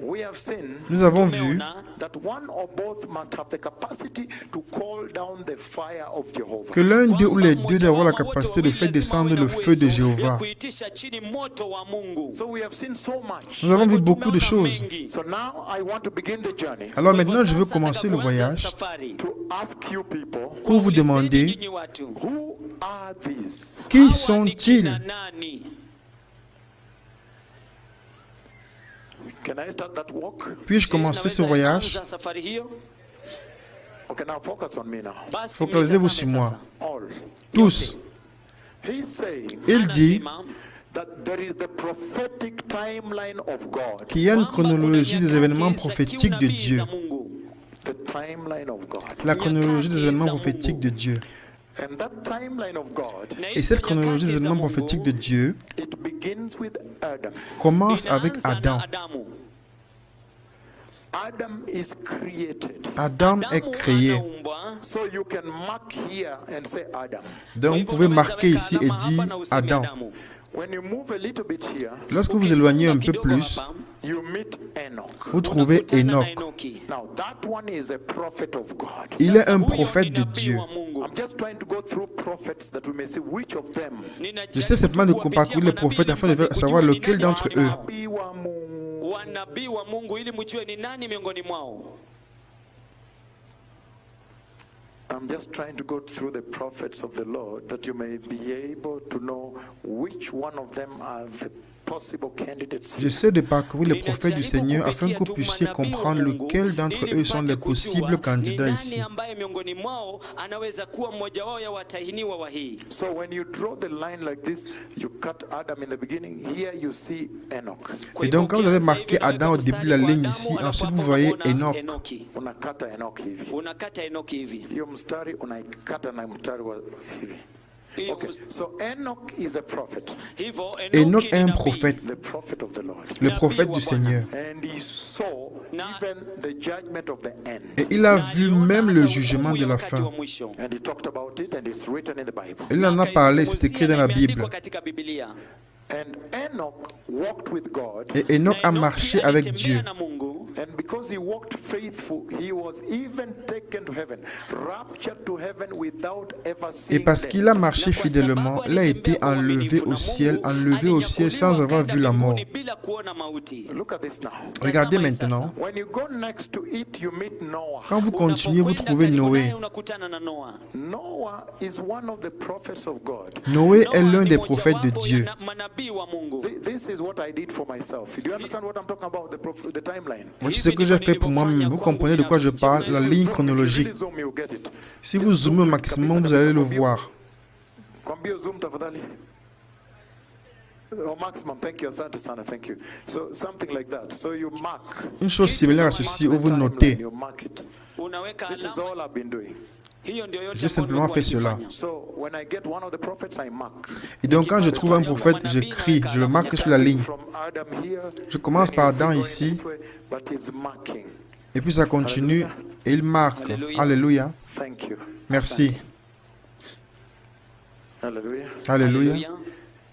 We have seen Nous avons vu that one or both must have the capacity to call down the fire of Jehovah. que l'un d'eux ou les deux doivent avoir la capacité de faire descendre le feu de Jéhovah. So we have seen so much. Nous avons vu beaucoup de choses. So now I want to begin the journey Alors maintenant, je veux commencer le voyage to ask you people, pour vous demander who are these? qui sont-ils? Can I start that walk? Puis-je commencer ce voyage? Okay, now focus on me now. Focalisez-vous sur moi. All. Tous. He's saying Il dit that there is the prophetic timeline of God. qu'il y a une chronologie des événements prophétiques de Dieu. The timeline of God. La chronologie des événements prophétiques de Dieu. And that timeline of God, Et cette chronologie des événements prophétiques de Dieu it begins with Adam. commence avec Adam. Adam is created. Adam est créé. So you can mark here and say Adam. Donc vous pouvez marquer ici et dire Adam. When you move a little bit here, Lorsque vous éloignez un peu plus, you meet Enoch. vous trouvez Enoch. Now that one is a prophet of God. Il est un prophète de Dieu. I'm just trying to go through prophets that we may see which of them. J'essaie simplement de parcourir les prophètes afin de savoir lequel d'entre eux. Wanabii wa Mungu ili mjue ni nani miongoni mwao. I'm just trying to go through the prophets of the Lord that you may be able to know which one of them are the possible candidates. J'essaie de parcourir les prophètes du Seigneur afin que vous puissiez comprendre lequel d'entre eux sont les possibles candidats ici. So when you draw the line like this, you cut Adam in the beginning. Here you see Enoch. Et donc quand vous avez marqué Adam au début de la ligne ici, ensuite vous voyez Enoch. Unakata Enoch hivi. Hiyo mstari unaikata na mstari wa hivi. Okay, so Enoch is a prophet. Enoch est un prophète, The prophet of the Lord. le prophète du Seigneur. And he saw even the judgment of the end. Et il a vu même le jugement de la fin. And he talked about it and it's written in the Bible. Il en a parlé, c'est écrit dans la Bible. And Enoch walked with God Et Enoch a marché avec Dieu And because he walked faithful, he was even taken to heaven, raptured to heaven without ever Et seeing parce death. qu'il a marché fidèlement, il a été enlevé au ciel sans avoir vu la mort. Look at this now. Regardez maintenant. When you go next to it, you meet Noah. Quand vous continuez, vous trouvez Noé. Noah is one of the prophets of God. Noé est l'un des prophètes de Dieu. This is what I did for myself. Do you understand what I'm talking about? The timeline. Voici ce que j'ai fait pour moi-même. Vous comprenez de quoi je parle? La ligne chronologique. If you really zoom, you get it. Si vous zoomez au maximum, vous allez le voir. Kwambia zoom tafadhali. Oh, maximum, thank you, asante sana, thank you. So something like that. So you mark. Une chose similaire à ceci, où vous notez. You mark it. Unaweka This is alama. all I've been doing. Hiyo ndio yote J'ai simplement fait cela. So when I get one of the prophets, I mark. Et donc quand je trouve un prophète, j'écris, je le marque sur la ligne. From Adam here, Je commence then par you see Adam going ici, this way, but he's marking. et puis ça continue, et il marque. Alléluia. Alléluia. Thank you. Merci. Hallelujah. Alléluia. Alléluia.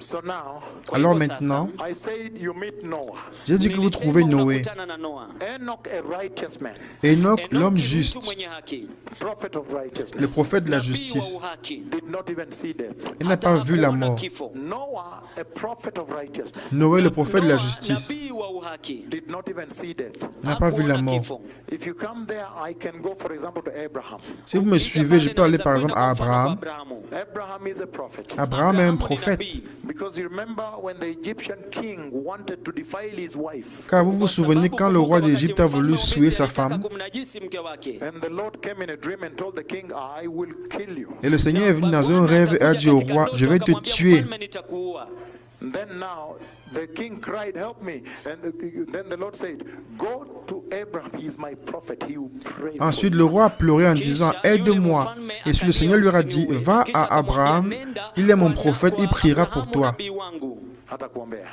So now, Alors hivyo maintenant, I said you meet Noah. j'ai dit que vous trouvez Noé, Unakutana na Noa. Enoch, a righteous man, Enoch, l'homme Enoki, juste, mtu mwenye haki. prophet of le righteousness, prophète de la Nabii wa justice. uhaki. did not even see death. Il n'a pas vu la Hakuona mort. kifo. Noah, a prophet of righteousness, Noé, le prophète de la Noa, justice, nabii wa uhaki. did not even see death. n'a pas vu la Hakuona mort. kifo. If you come there, I can go, for example, to Abraham. Si vous me suivez, je peux aller par exemple à Abraham. Abraham is a prophet. Abraham est un prophète. Because you remember when the Egyptian king wanted to defile his wife, Car vous vous souvenez quand le roi d'Égypte a voulu souiller sa femme, and the Lord came in a dream and told the king, I will kill you. et le Seigneur est venu dans un rêve et a dit au roi, je vais te tuer. And then now the king cried, help me. And then the Lord said, go to Abraham, he is my prophet, he will pray for Ensuite, you. le roi a pleuré en disant, aide-moi. Et le Seigneur lui a dit, va à Abraham, il est mon prophète, il priera pour toi.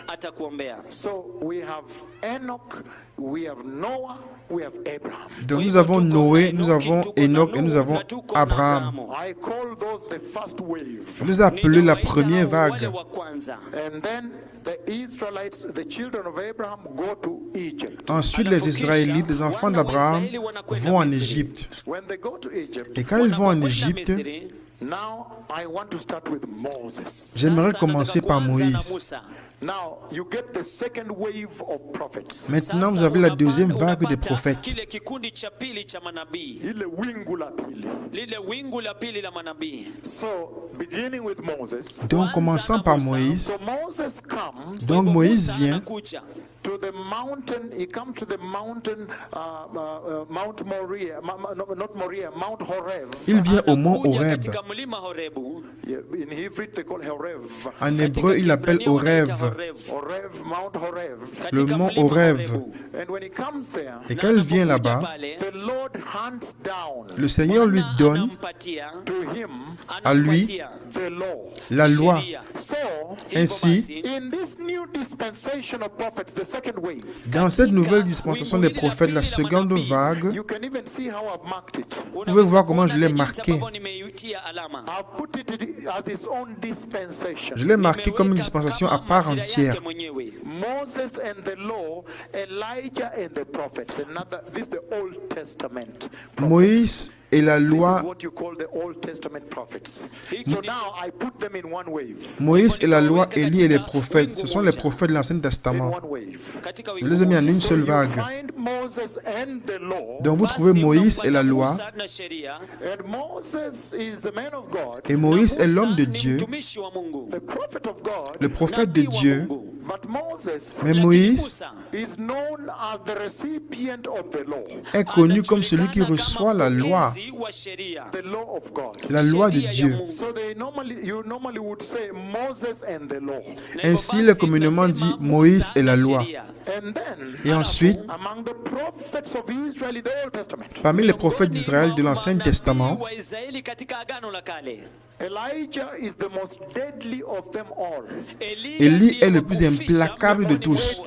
Atakuombea. So we have Enoch, we have Noah, we have Abraham. Donc nous avons Noé, nous avons Enoch et nous avons Abraham. I call those the first wave. Je les ai appelés la première vague. And then the Israelites, the children of Abraham, go to Egypt. Ensuite, les Israélites, les enfants d'Abraham, vont en Égypte. When they go to Egypt, Et quand ils vont en Égypte, now I want to start with Moses. j'aimerais commencer par Moïse. Now you get the second wave of prophets. Maintenant, vous avez la deuxième vague des prophètes. Kile kikundi cha pili cha manabii. Ile wingu la pili. Lile wingu la pili la manabii. So beginning with Moses. Donc, commençant par Moïse, So Moses comes donc Moïse vient Anakuja. to the mountain. He comes to the mountain, Mount Moriah, not Moriah, Mount Horeb. il vient au mont Anakuja Horeb. katika mlima Horebu. Yeah, in Hebrew they call Horeb. En hébreu, il l'appelle Horeb. Horeb, Mount Horeb. Le mont Horeb. And when he comes there, Et quand il vient là-bas, the Lord hands down le Seigneur lui donne to him à lui the law. la loi. So, Ainsi, in this new dispensation of prophets, the second wave, dans cette nouvelle dispensation des prophètes, la seconde vague, you can even see how I've marked it. vous pouvez voir comment je l'ai marqué. I've put it as its own dispensation. Je l'ai marqué comme une dispensation à part entière. Moses and the law, Elijah and the prophets. This is the Old Testament. Moïse et la This is loi, what you call the Old Testament prophets. So now I put them in one wave. Moïse et la loi, Élie et les prophètes, ce sont les prophètes de l'Ancien In Testament. one wave. Je les ai mis en une seule You vague. find Moses and the law. Donc vous trouvez Moïse et la loi, And Moses is the man of God, et Moïse est l'homme de Dieu, the prophet of God. le prophète de Dieu. But Moses Mais Moïse is known as the recipient of the law, est connu comme celui qui reçoit la loi, the law of God. la loi de Dieu. So you normally would say Moses and the law. Ainsi, il est communément dit Moïse et la loi. And then Et ensuite, among the prophets of Israel in the Old Testament, parmi les prophètes d'Israël de l'Ancien Testament, Elijah is the most deadly of them all. Élie est le plus implacable de tous,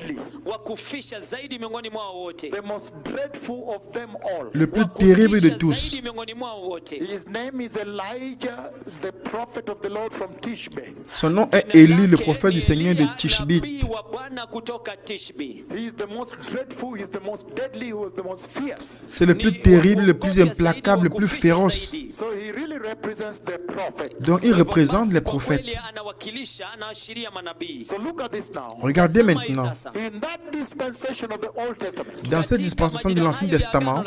wa kufisha zaidi miongoni mwao wote, The most dreadful of them all. le plus terrible de tous. zaidi miongoni mwao wote. His name is Elijah, the prophet of the Lord from Tishbe. Son nom est Élie, le prophète du Seigneur de Tishbite. Nabii wa Bwana kutoka Tishbi. He is the most dreadful, he is the most deadly, he was the most fierce. C'est le plus terrible, le plus implacable, le plus féroce. So he really represents the prophet. Donc il représente les prophètes. Anawakilisha, anaashiria manabii. So look at this now. Regardez maintenant, In that dispensation of the Old Testament, dans cette dispensation de l'Ancien Testament,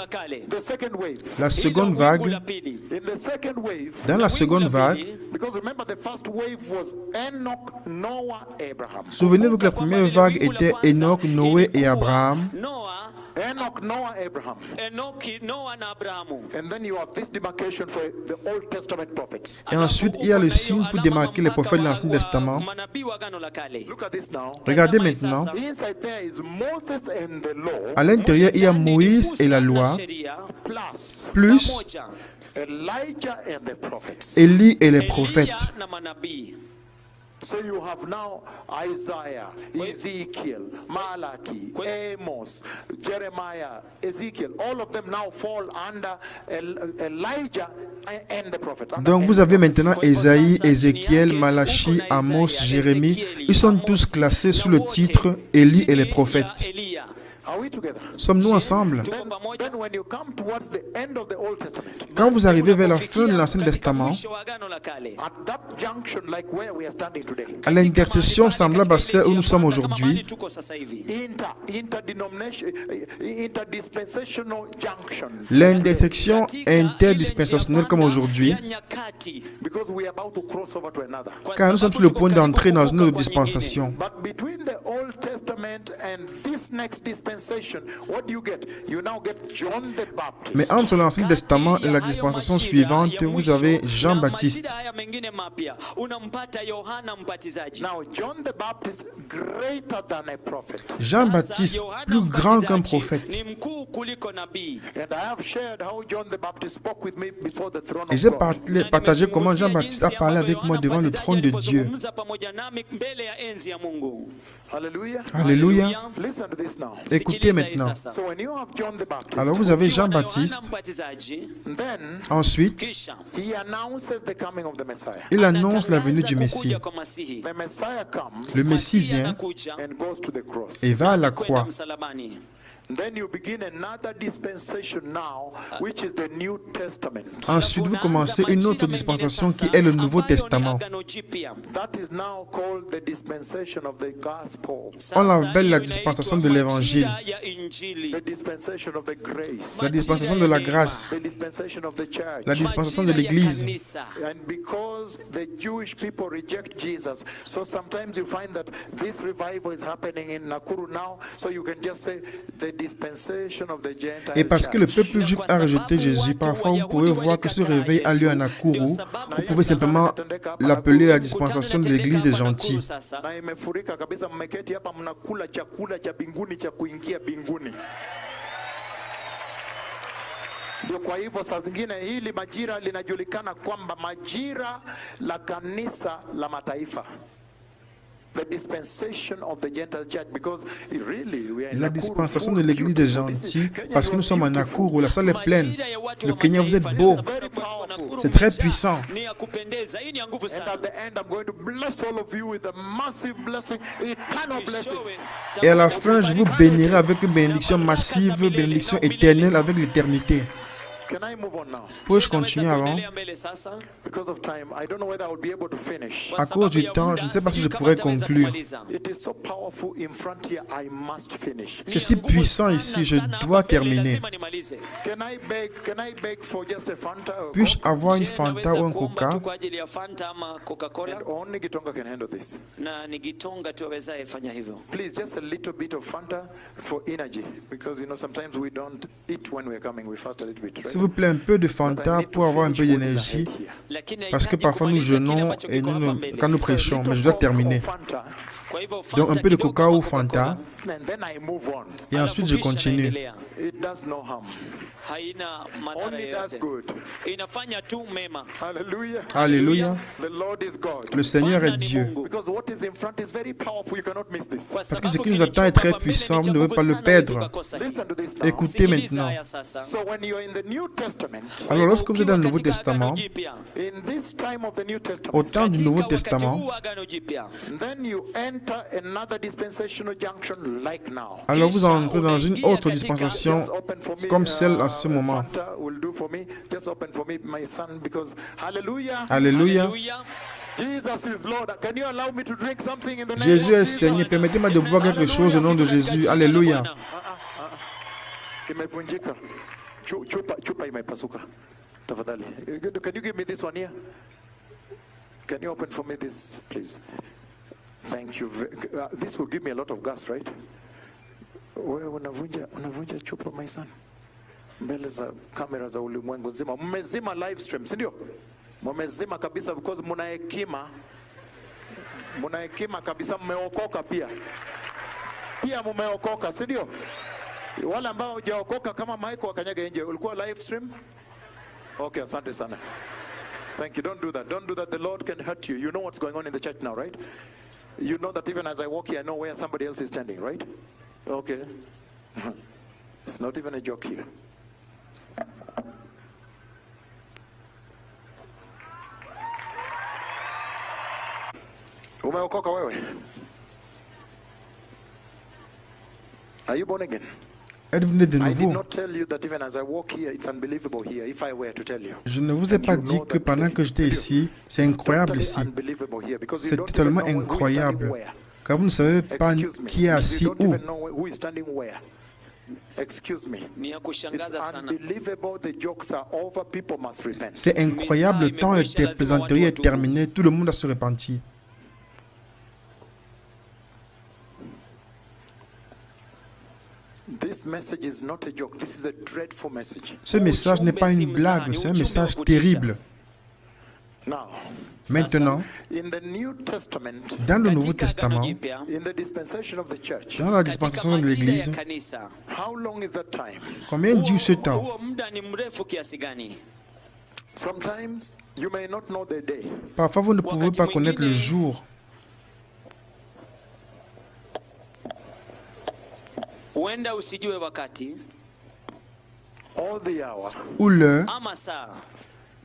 the second wave. la seconde vague, In the second wave, dans la seconde vague, because remember the first wave was Enoch, Noah, Abraham. souvenez-vous que la première vague était Enoch, Noé et Abraham. Noah, Enoch, Noah, Abraham. Enoki, Noah na Abrahamu. And then you have this demarcation for the Old Testament prophets. Et ensuite, il y a le signe pour démarquer les prophètes de l'Ancien Testament. Manabii wa Agano la Kale. Look at this now. Regardez maintenant, Inside there is Moses and the law, à l'intérieur, il y a Moïse et la loi, plus plus Elijah and the prophets. Élie et les prophètes. na manabii. So you have now Isaiah, Ezekiel, Malachi, Amos, Jeremiah, Ezekiel. All of them now fall under Elijah and the prophet. Donc vous avez maintenant Ésaïe, Ézéchiel, Malachi, Amos, Jérémie. Ils sont tous classés sous le titre Élie et les prophètes. Elia. Are we together? Sommes-nous ensemble? Then when you come towards the end of the Old Testament, Quand vous arrivez vers la fin de l'Ancien Testament, Mwisho wa Agano la Kale. at that junction like where we are standing today, à l'intercession semblable à celle où nous sommes aujourd'hui, Tuko sasa hivi. interdispensational junctions, l'intersection interdispensationelle comme aujourd'hui, Ya nyakati. because we are about to cross over to another. car nous sommes sur le point d'entrer dans une autre dispensation. But between the Old Testament and this next dispensation, what do you get? You now get John the Baptist. Mais entre l'Ancien Testament et la dispensation suivante, vous avez Jean-Baptiste. Haya mengine mapya unampata Yohana Mbatizaji. Now, John the Baptist, greater than a prophet. Jean-Baptiste, Yohana plus grand qu'un Mbatizaji prophète. ni mkuu kuliko nabii. And I have shared how John the Baptist spoke with me before the throne Et of j'ai God. partagé comment Jean-Baptiste a parlé avec moi devant le trône de Dieu. Alizungumza pamoja nami mbele ya enzi ya Mungu. Hallelujah. Alléluia. Listen to this now. Écoutez Sikiliza hii maintenant. sasa. So when you have John the Baptist, Alors vous avez Ukiwa na Yohana Jean-Baptiste, Mbatizaji, then ensuite kisha he announces the coming of the Messiah. il annonce la venue du anatangaza Messie. kukuja kwa Masihi. The Messiah comes Le Messie Masihi vient anakuja, and goes to the cross. et va à la kwenda croix. msalabani. Then you begin another dispensation now, which is the New Testament. Ensuite, vous commencez une autre dispensation qui est le Nouveau Testament. That is now called the dispensation of the gospel, On l'appelle la dispensation de l'Évangile, the dispensation of the grace, la dispensation de la grâce, the dispensation of the church. la dispensation de l'Église. And because the Jewish people reject Jesus, so sometimes you find that this revival is happening in Nakuru now, so you can just say the dispensation of the Gentile Et parce que le church. peuple juif a rejeté Jésus, parfois vous pouvez voir que ce réveil a lieu à Nakuru. Vous pouvez simplement l'appeler la dispensation de l'Église des gentils. Na imefurika kabisa, mmeketi hapa mnakula chakula cha binguni cha kuingia binguni. Ndio kwa hivyo saa zingine hili majira linajulikana kwamba majira la kanisa la mataifa. The dispensation of the Gentile church, because really we are in La Nakuru, dispensation full, de l'Église des beautiful. gentils, Kenya, parce que you nous are sommes à beautiful. Nakuru, la salle est pleine. Le Kenya, vous êtes beau. C'est très puissant. Ni ya kupendeza. Hii ni ya nguvu And sana. at the end, I'm going to bless all of you with a massive blessing, eternal blessings. Et à la fin, je vous bénirai avec une bénédiction massive, bénédiction éternelle avec l'éternité. Can I move on now? Puis-je continuer avant? Kuendelea mbele sasa. Because of time, I don't know whether I will be able to finish. À cause du temps, je ne sais pas si je pourrais conclure. It is so powerful in front here, I must finish. C'est si puissant ici, je dois terminer. Can I beg for just a Fanta or Puis-je Coke? avoir une Fanta ou un Coca? Kwa ajili ya Fanta ama Coca-Cola. And only Gitonga can handle this. Na ni Gitonga tu awezaye fanya hivyo. Please, just a little bit of Fanta for energy, because you know sometimes we don't eat when we're coming. We fast a little bit, S'il right? vous plaît, un peu de Fanta pour avoir un peu d'énergie. Lakini Parce que haihitaji parfois nous kumaliza kile jeûnons ambacho et kiko hapa nous, mbele. quand nous prêchons, mais je dois terminer. Fanta. Kwa hivyo Donc un Fanta peu de kidogo Coca ama ou Fanta. Coca-Cola. and then I move on. Et ensuite, je continue. It does no harm. Haina madhara Only does yoyote, good. inafanya tu mema. Hallelujah. Alléluia. The Lord is God. Le Seigneur Bwana est ni Dieu. Mungu. Because what is in front is very powerful. You cannot miss this. Kwa Parce que ce sababu qui nous attend est kilicho très hapa mbele puissant, ni vous ne devez cha pas le nguvu sana, perdre. huwezi ukakosa hili. Listen to this now. Écoutez Sikiliza maintenant. haya sasa. So when you're in the New Testament, Alors lorsque vous êtes dans le Nouveau Ukiwa katika Agano Testament, Jipya, in this time of the New au Testament, temps du katika Nouveau wakati Testament, huu wa Agano Jipya, then you enter another dispensational junction like now. alors vous Kisha entrez dans une unaingia autre katika- dispensation Just open for me, comme celle à ce moment. Fanta will do for me. Just open for me, my son, because hallelujah. Alléluia. Haleluya. Jesus is Lord. Can you allow me to drink something in the name Jésus of est Jesus? Seigneur. Permettez-moi de boire quelque chose au nom de Jésus. Alléluia. Imevunjika. Chupa imepasuka. Tafadhali. Can you give me this one here? Can you open for me this, please? Thank you. This will give me a lot of gas, right? Wewe unavunja chupa, my son. Mbele za kamera za ulimwengu nzima. Mmezima live stream, si ndio? Mmezima kabisa because muna hekima. Muna hekima kabisa, mmeokoka pia. Pia mmeokoka, si ndio? Wale ambao hujaokoka kama Michael wakanyaga nje. Ulikuwa live stream? Okay, asante sana. Thank you. Don't do that. Don't do that. The Lord can hurt you. You know what's going on in the church now, right? You know that even as I walk here, I know where somebody else is standing, right? Okay. It's not even a joke here. Umeokoka wewe? Are you born again? Êtes-vous né de I did nouveau? not tell you that even as I walk here, it's unbelievable here. If I were to tell you. Je ne vous ai pas dit que pendant que j'étais ici, c'est incroyable ici. C'est totalement incroyable. Car vous ne savez pas qui est assis où. Excuse me. Ni ya It's kushangaza sana. unbelievable. The jokes are over. People must repent. C'est incroyable, le temps de plaisanterie est terminé, tout le monde doit se repentir. This message is not a joke. This is a dreadful message. Ce message n'est pas une blague, c'est un message terrible. Now, Maintenant, in the New Testament, dans le Nouveau Katika Agano Testament, Jipya, in the dispensation of the church, dans la katika dispensation de majira l'Église, ya kanisa, how long is that time? combien dure ce temps? huo muda ni mrefu kiasi gani? Sometimes you may not know the day. Parfois, vous ne pouvez pas connaître le jour. Huenda usijue wakati Or the hour, Ou l'heure, ama saa,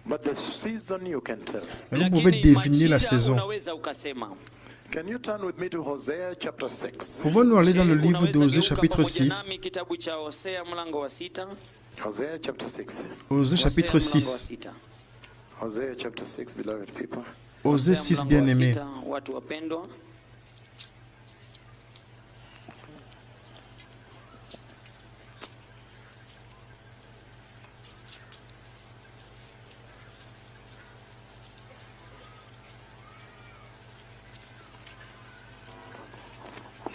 but the season you can tell. mais vous pouvez lakini deviner la majira saison. unaweza ukasema. Can you turn with me to Hosea chapter 6? Pouvons-nous aller dans le Je, livre unaweza d'Osée geuka chapitre pamoja 6? nami kitabu cha Hosea mlango wa 6. Hosea chapter 6. Osée chapitre Hosea mlango wa 6. 6. Hosea chapter 6, beloved people. Osée Hosea 6, mlango wa bien-aimés. 6, watu wapendwa.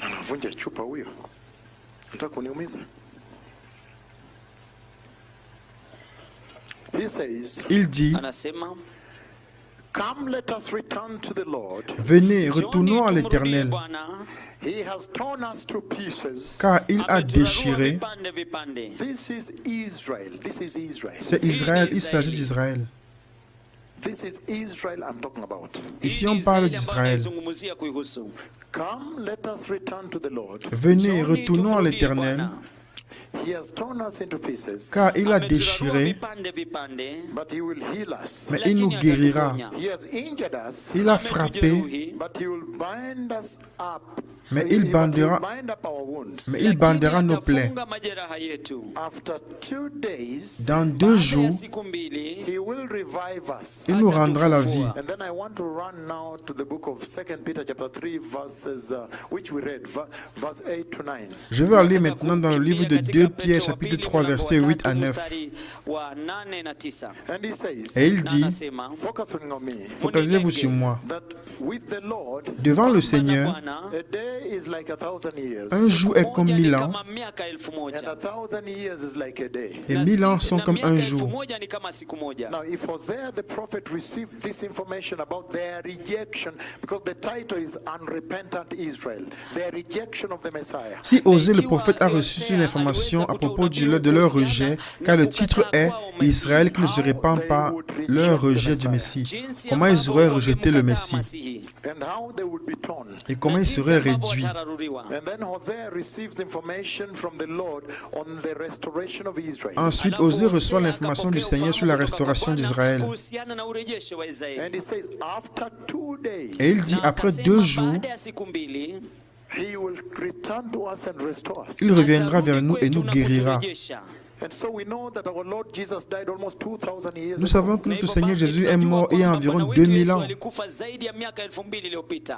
Anavunja chupa huyo. Nataka kuniumiza. He says, Il dit, Anasema, come let us return to the Lord. venez, "Njooni retournons à tumrudie l'Éternel, Bwana, He has torn us to pieces. car il a ameturarua déchiré. vipande vipande." This is Israel. This is Israel. C'est Israël, il s'agit d'Israël. This is Israel I'm talking about. Ici, Hii on ni parle Israeli ambayo d'Israël. naizungumzia kuihusu. Come let us return to the Lord. Venez, Njooni retournons à tumrudie l'Éternel, Bwana. He has torn us into pieces, car il a Ameturarua déchiré, vipande vipande, but He will heal us. mais il nous lakini guérira. atatuponya. He has injured us, Il a frappé, Ametujeruhi, but He will bind us up. Mais He- il but he will bandera- bind up our wounds. mais il bandera lakini nos plaies. atafunga majeraha yetu. After 2 days, Dans 2 Baada ya jours, siku mbili, He will revive us. il nous rendra la vie. And then I want to run now to the book of 2 Peter chapter 3 verses which we read verse 8 to 9. Je vais aller maintenant dans le livre de 2 2 Pierre chapitre 3 versets 8 à 9. And he says, Et il dit, focusing on me, focalisez-vous sur moi. that with the Lord, Devant le Seigneur, a day is like 1,000 years, un jour est comme 1000 ans, and 1,000 years is like a day. et 1000 ans sont comme un jour. Now, if Hosea the prophet received this information about their rejection, because the title is Unrepentant Israel, their rejection of the Messiah. Si Osée le prophète a reçu une information à propos de leur rejet, car le titre est Israël qui ne se répand pas, leur rejet du Messie, comment ils auraient rejeté le Messie And how they would be torn. et comment ils seraient réduits. And then Hosea receives information from the Lord on the restoration of Israel. Ensuite, Osée reçoit l'information du Seigneur sur la restauration d'Israël. And he says, after 2 days, Et il dit, après 2 jours, he will return to us and restore us. il reviendra vers nous et nous guérira. And so we know that our Lord Jesus died almost 2,000 years Nous ago. savons que notre Seigneur Jésus est mort il y a environ 2000 ans.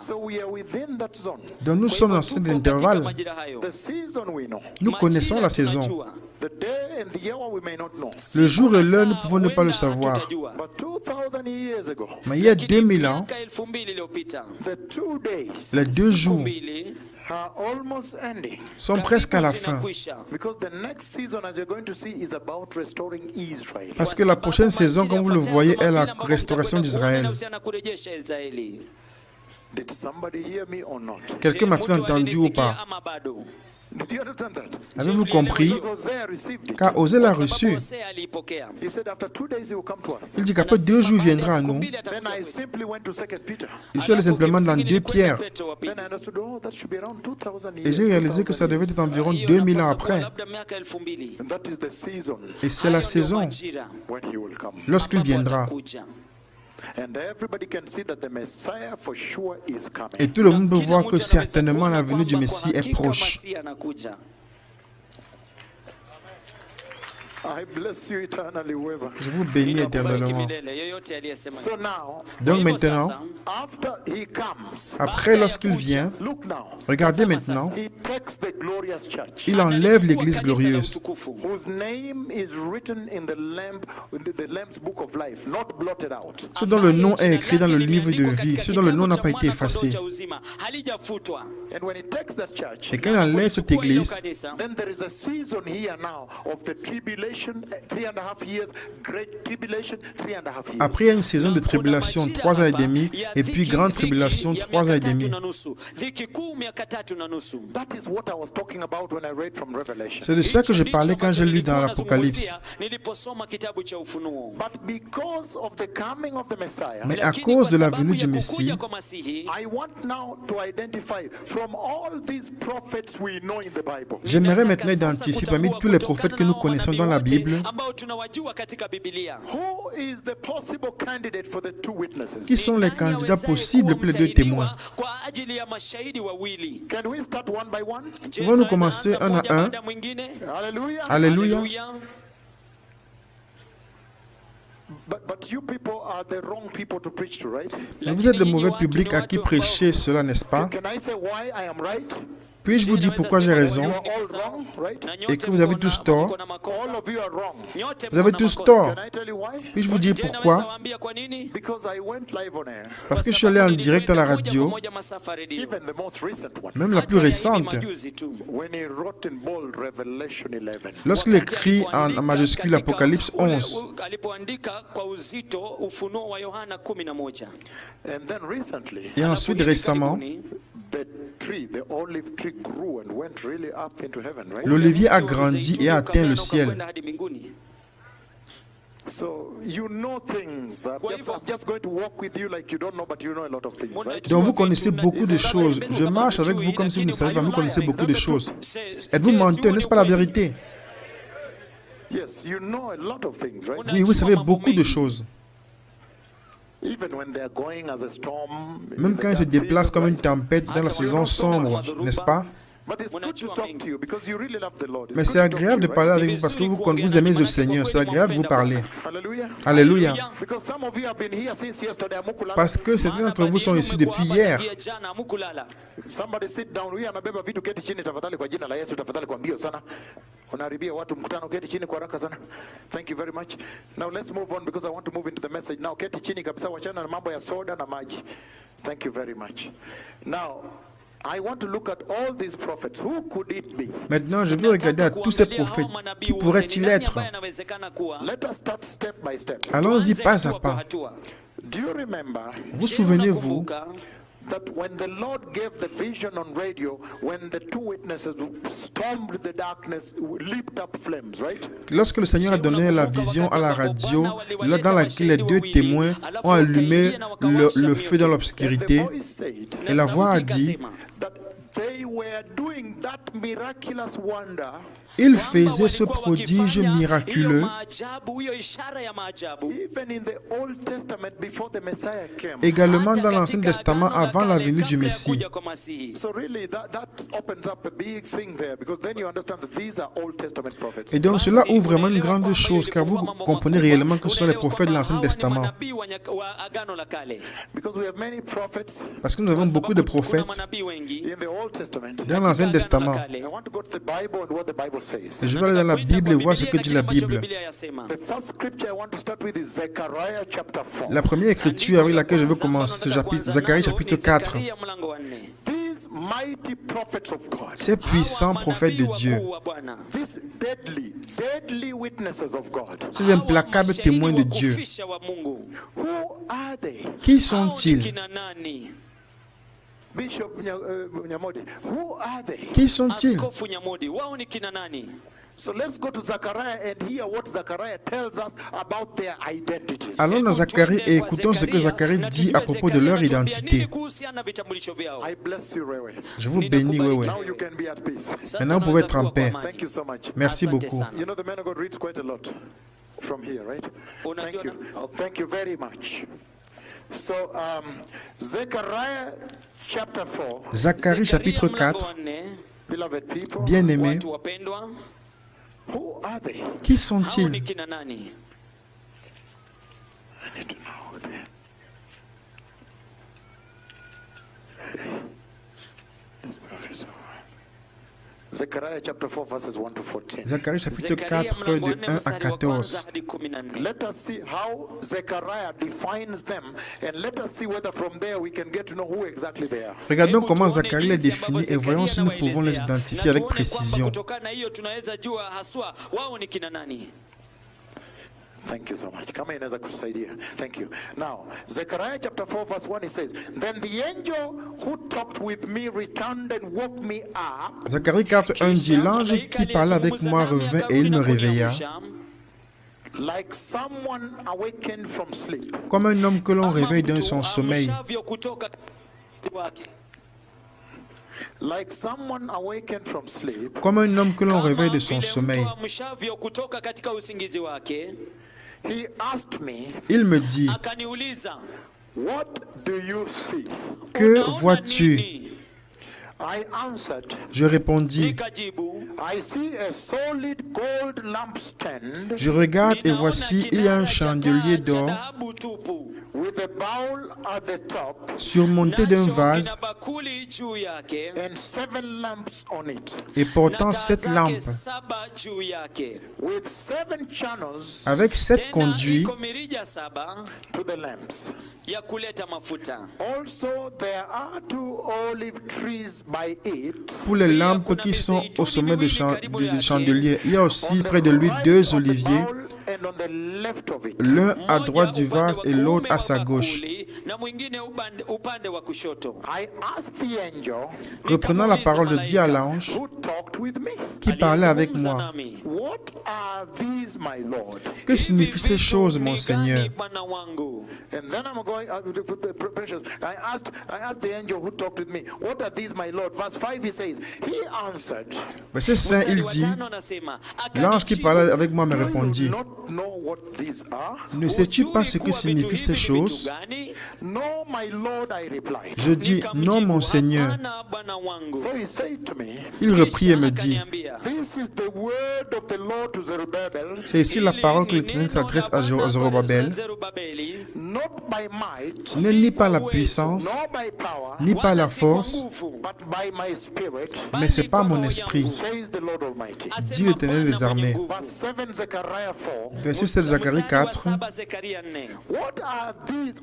So we are within that zone. Donc nous sommes dans cet intervalle. The season we know. Nous connaissons la saison. The day and the hour we may not know. Le jour et l'heure, nous pouvons ne pas le savoir. But 2,000 years ago, Mais il y a 2000 ans, the 2 days les 2 jours are almost ending. sont presque à la fin. Because the next season, as you're going to see, is about restoring Israel. Parce que la prochaine saison, comme vous le voyez, est la restauration d'Israël. Did somebody hear me or not? Quelqu'un m'a-t-il entendu ou pas? Did you understand that? Avez-vous compris? Because Hosea received it. Car Osée l'a reçu. He said after 2 days he will come to us. Il dit qu'après 2 jours, il viendra à nous. Then I simply went to 2 Peter. Je suis allé simplement dans 2 Pierre. Then I understood, oh, that should be around 2,000 Et years. j'ai réalisé que ça devait être environ 2000 ans après. And that is the season Et c'est la saison when he will come. lorsqu'il viendra. And everybody can see that the Messiah for sure is coming. Et tout le monde peut voir que certainement la venue du Messie est proche. I bless you eternally, whoever. Je vous bénis éternellement. So now, Donc maintenant, after he comes, après lorsqu'il vient, look now, regardez maintenant, he takes the glorious church, il enlève l'Église glorieuse, whose name is written in the Lamb's book of life, not blotted out. ceux dont le nom est écrit dans le livre de vie, ceux dont le nom n'a pas été effacé. And when he takes that church, Et quand il enlève cette Église, then there is a season here now of the tribulation, 3.5 years, great tribulation, 3.5 years. après il y a une saison de tribulation, 3 ans et demi, et puis grande tribulation, 3 ans et demi. That is what I was talking about when I read from Revelation. C'est de ça que je parlais quand j'ai lu dans l'Apocalypse. But because of the coming of the Messiah, Mais à cause de la venue du Messie, I want now to identify from all these prophets we know in the Bible. j'aimerais maintenant identifier parmi tous les prophètes que nous connaissons dans la Bible, Who is the possible candidate for the 2 witnesses? qui sont les candidats possibles pour les 2 témoins. Can we start one by one? Pouvons-nous commencer un à un? Hallelujah. Alléluia. But you people are the wrong people to preach to, right? Mais vous êtes le mauvais public à qui prêcher cela, n'est-ce pas? Can I say why I am right? Puis-je vous dire pourquoi j'ai raison You are all wrong, right? et que vous avez tous tort? All of you are wrong. Vous avez tous tort. Can I tell you why? Puis-je vous dire pourquoi? Because I went live on air. Parce que je suis allé en direct à la radio, Even the most recent one. même la plus récente, When he wrote in bold Revelation 11. lorsqu'il écrit en majuscule Apocalypse 11. And then recently, Et ensuite, récemment, the olive tree grew and went really up into heaven, right? l'olivier a grandi et a atteint le ciel. So you know things. I'm just going to walk with you like you don't know, but you know a lot of things, right? Donc vous connaissez beaucoup de choses. Je marche avec vous comme si vous ne savez pas, vous connaissez beaucoup de choses. Êtes-vous menteur, n'est-ce pas la vérité? Yes, you know a lot of things, right? Oui, vous savez beaucoup de choses. Even when they are going as a storm, Même quand ils se déplacent comme une tempête dans la saison sombre, n'est-ce pas? But it's good to talk to you because you really love the Lord. It's Mais good c'est to talk to agréable de you, parler right? avec vous parce que vous aimez le Seigneur. C'est agréable de vous parler. Hallelujah. Alléluia. Because some of you have been here since yesterday. Amukulala. Parce que certains d'entre vous sont ici depuis hier. Somebody sit down. Huyu anabeba vitu, keti chini tafadhali kwa jina la Yesu, tafadhali kwa mbio sana. Unaharibia watu mkutano, keti chini kwa haraka sana. Thank you very much. Now let's move on because I want to move into the message. Now keti chini kabisa, wachana na mambo ya soda na maji. Thank you very much. Now I want to look at all these prophets. Who could it be? Maintenant, je veux regarder à tous ces prophètes. Qui pourrait-il être? Let us start step by step. Allons-y pas à pas. Do you remember Vous souvenez-vous that when the Lord gave the vision on radio, when the two witnesses stormed the darkness, leaped up flames, right? lorsque le Seigneur a donné la vision à la radio, là dans laquelle les deux témoins ont allumé le feu dans l'obscurité, et la voix a dit, they were doing that miraculous wonder. il faisait ce prodige miraculeux. Even in the Old Testament before the Messiah came. Également dans l'Ancien Testament avant la venue du Messie. So really that opens up a big thing there because then you understand that these are Old Testament prophets. Et donc cela ouvre vraiment une grande chose car vous comprenez réellement que ce sont les prophètes de l'Ancien Testament. Because we have many prophets Parce que nous avons beaucoup de prophètes in the Old Testament. dans l'Ancien Testament. I want to go to the Bible and what the Bible says. Et je vais aller dans la Bible et voir ce que dit la Bible. The first scripture I want to start with is Zechariah chapter 4. La première écriture avec laquelle je veux commencer, c'est Zacharie chapitre 4. These mighty prophets of God. Ces puissants prophètes de Dieu, These deadly witnesses of God. ces implacables témoins de Dieu, Who are they? qui sont-ils? Bishop Nyamodi, who are they? Qui sont-ils? So let's go to Zechariah and hear what Zechariah tells us about their identities. Allons dans Zacharie et écoutons ce que Zacharie dit à propos de leur identité. I bless you, Rewe. Je vous bénis, ouais. Now you can be at peace. Maintenant, vous pouvez être en paix. Thank you so much. Merci beaucoup. You know the man of God reads quite a lot from here, right? Thank you. Thank you very much. So, Zechariah chapter 4. Zacharie chapitre 4, Beloved people, bien-aimés, who are they? qui sont-ils? I need to know who they are. These prophets are- Zechariah chapter 4 verses 1 to 14. Zacharie chapitre 4 de 1 à 14. Let us see how Zechariah defines them and let us see whether from there we can get to know who exactly they are. Regardons comment Zacharie les définit et voyons si nous pouvons les identifier avec précision. Thank you so much. Kama inaweza kusaidia. Thank you. Now, Zechariah chapter 4 verse 1 it says, "Then the angel who talked with me returned and woke me up." Zacharie 4, 1 dit, l'ange qui parlait avec moi revint et il me réveilla, Like someone awakened from sleep. comme un homme que l'on réveille dans son sommeil. Like someone awakened from sleep. Comme un homme que l'on réveille de son sommeil. He asked me, Il me dit, "What do you see?" que vois-tu? I answered, Je répondis, "I see a solid gold lampstand je regarde et voici, il y a un chandelier d'or with a bowl at the top surmonté d'un vase and 7 lamps on it, et portant 7 lampes, with 7 channels avec 7 conduits. to the lamps. Also there are 2 olive trees by it. Pour les lampes qui sont au sommet du chandelier, il y a aussi près de lui 2 oliviers, And on the left of it, l'un à droite du vase et l'autre à sa gauche. I asked the angel Reprenant la parole, je dis à l'ange who talked with me, qui parlait avec moi, "What are these, my Lord?" que signifient ces choses, mon Seigneur? And then I'm going, precious. I asked the angel who talked with me, "What are these, my Lord?" Verse 5, he says, he answered. Verset 5, il dit, l'ange qui parlait avec moi me répondit, know what these are? Ne sais-tu pas ce que signifient ces choses? No, my Lord, I replied. Je dis, non, mon Seigneur. So he said to me, Il reprit et me dit, this is the word of the Lord to Zerubbabel, c'est ici la parole que l'Éternel s'adresse à Zorobabel. not by might, Ce n'est ni par la puissance, nor by power, ni par la force, but by my spirit, mais c'est par mon esprit, says the Lord Almighty. dit l'Éternel des armées. Verse 7, Zechariah 4. Verset 7 Zacharie 4. What are these?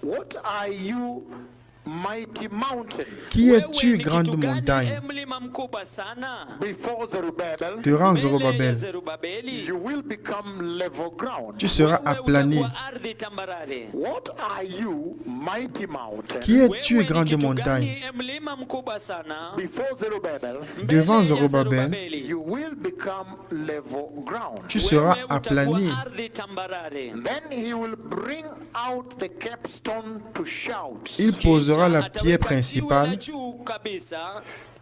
What are you, mighty mountain? Qui es-tu, grande montagne? Before Zerubbabel, Devant Zorobabel, you will become level ground. tu seras aplani. What are you, mighty mountain? Qui es-tu, grande montagne? Before Zerubbabel, Devant Zorobabel, you will become level ground. tu seras aplani. Then he will bring out the capstone to shouts. Il posera la pierre principale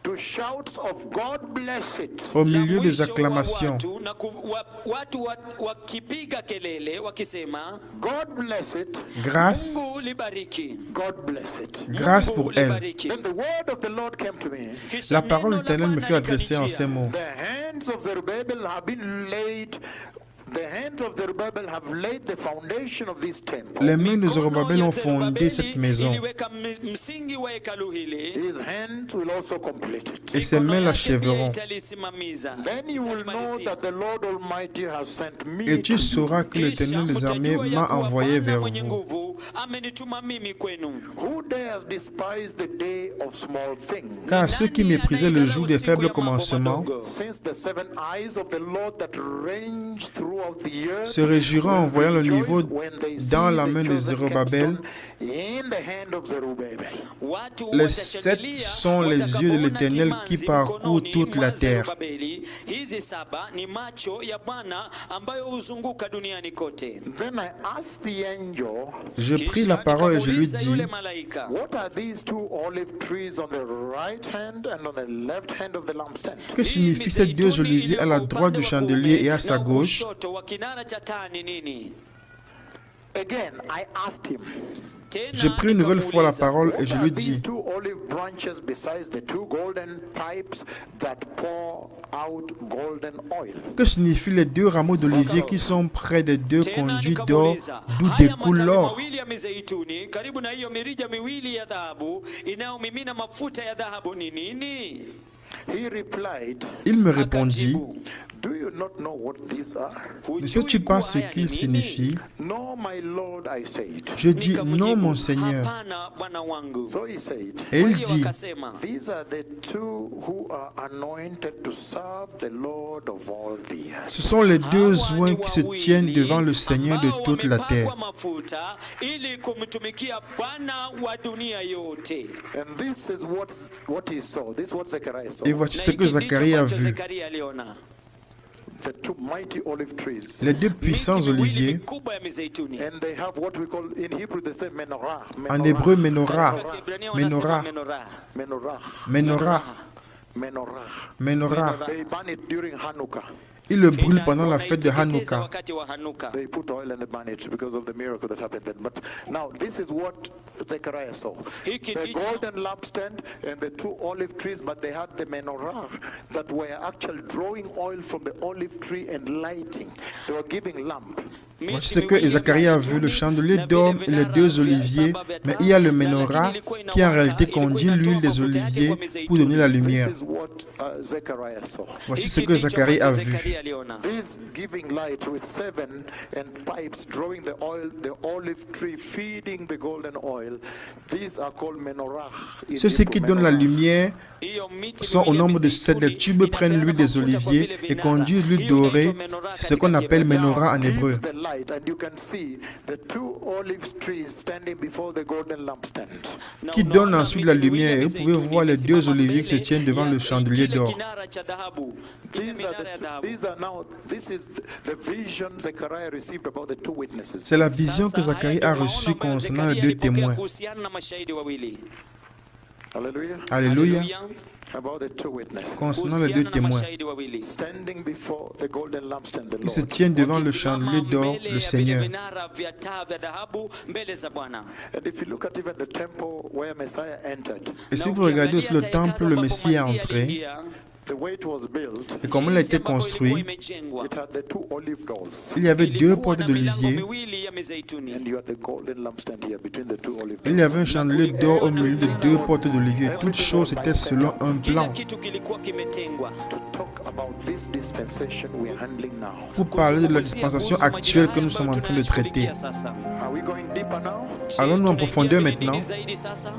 To shouts of God bless it. au milieu des acclamations. God bless it. Grâce, God bless it. grâce pour elle. Then the word of the Lord came to me. La parole de l'Éternel me fut adressée en ces mots. The hands of Zerubbabel have been laid. The hands of Zerubbabel have laid the foundation of this temple. Les mains de Zorobabel ont fondé cette maison, His hands will also complete it. et ses mains l'achèveront. Then you will know that the Lord Almighty has sent me. Et tu sauras que l'Éternel des armées m'a envoyé vers vous. Who dares despise the day of small things? Car ceux qui méprisaient le jour des faibles commencements Since the seven eyes of the Lord that range throughout the earth se réjouiront en voyant le niveau when they see dans la the main de chosen Zorobabel. capstone in the hand of Zerubbabel. Les sept sont les yeux de l'Éternel qui parcourent toute la terre. Then I asked the angel, Je pris la parole et je lui dis, what are these two olive trees on the right hand and on the left hand of the lampstand? que signifient ces deux oliviers à la droite du chandelier et à sa gauche? Again, I asked him, Je pris une nouvelle fois la parole et je what lui are these dis, two olive branches besides the two golden pipes that pour out golden oil? que signifient les deux rameaux d'olivier qui sont près des deux conduits d'or d'où découle l'or? He replied, Il me répondit, do you not know what these are? ne sais-tu pas ce qu'ils signifient? No, my Lord, I said. Je dis, non, mon Seigneur. So he said, Et il dit, these are the two who are anointed to serve the Lord of all the earth. ce sont les deux oints qui se tiennent devant le Seigneur de toute la terre. And this is what he saw. This is what Zechariah saw. Et voici ce que Zacharie a vu. The two mighty olive trees. Les deux puissants oliviers, And they have what we call, in Hebrew they say menorah. en hébreu menorah, menorah, Menorah. menorah, Menorah. menorah. They burn it during Hanukkah. Ils le brûlent pendant la fête de Hanouka. They put oil and they burn it because of the miracle that happened then. But now this is what Zechariah saw. The golden lampstand and the two olive trees, but they had the menorah that were actually drawing oil from the olive tree and lighting. They were giving lamp. Voici ce que Zacharie a vu, le chandelier d'or et les deux oliviers, mais il y a le menorah qui en réalité conduit l'huile des oliviers pour donner la lumière. This is what Zechariah saw. Voici ce que Zacharie a vu. This giving light with seven and pipes drawing the oil, the olive tree feeding the golden oil. These are called menorah. Ceux qui donnent la lumière sont au nombre de 7. Les tubes prennent l'huile des oliviers et conduisent l'huile dorée. C'est ce qu'on appelle menorah en hébreu. And you can see the two olive trees standing before the golden lampstand. Qui donne ensuite la lumière. Et vous pouvez voir les deux oliviers qui se tiennent devant le chandelier d'or. C'est la vision que Zacharie a reçue concernant les deux témoins. Hallelujah. Alléluia. About the two witnesses Concernant les deux Kuhusiana na témoins mashahidi wawili standing before the golden lampstand, the qui se Lord. tiennent devant le wakisimama chandelier d'or, mbele le ya Seigneur. vile vinara vya taa vya dhahabu mbele za Bwana. And if you look at even the temple where Messiah entered, Et si Na vous regardez aussi le ukiangalia temple, hekalu le ambapo Messie est Masihi entré, aliingia, the way it was built, et comment il a jinsi été ambavyo ilikuwa construit, imejengwa, it had the two olive doors. il y avait deux ilikuwa portes na milango d'olivier. miwili ya mizeituni. And you had the golden lampstand here between the two olive Il y doors. avait un chandelier d'or au milieu de deux portes d'olivier. Toutes choses étaient selon un Kila plan. kitu kilikuwa kimetengwa. To talk about this dispensation we are handling now. Pour parler de la dispensation actuelle que nous sommes en train de traiter. Sasa. Are we going deeper now? Allons-nous en Tunaingia profondeur kwenye maintenant? dini zaidi sasa.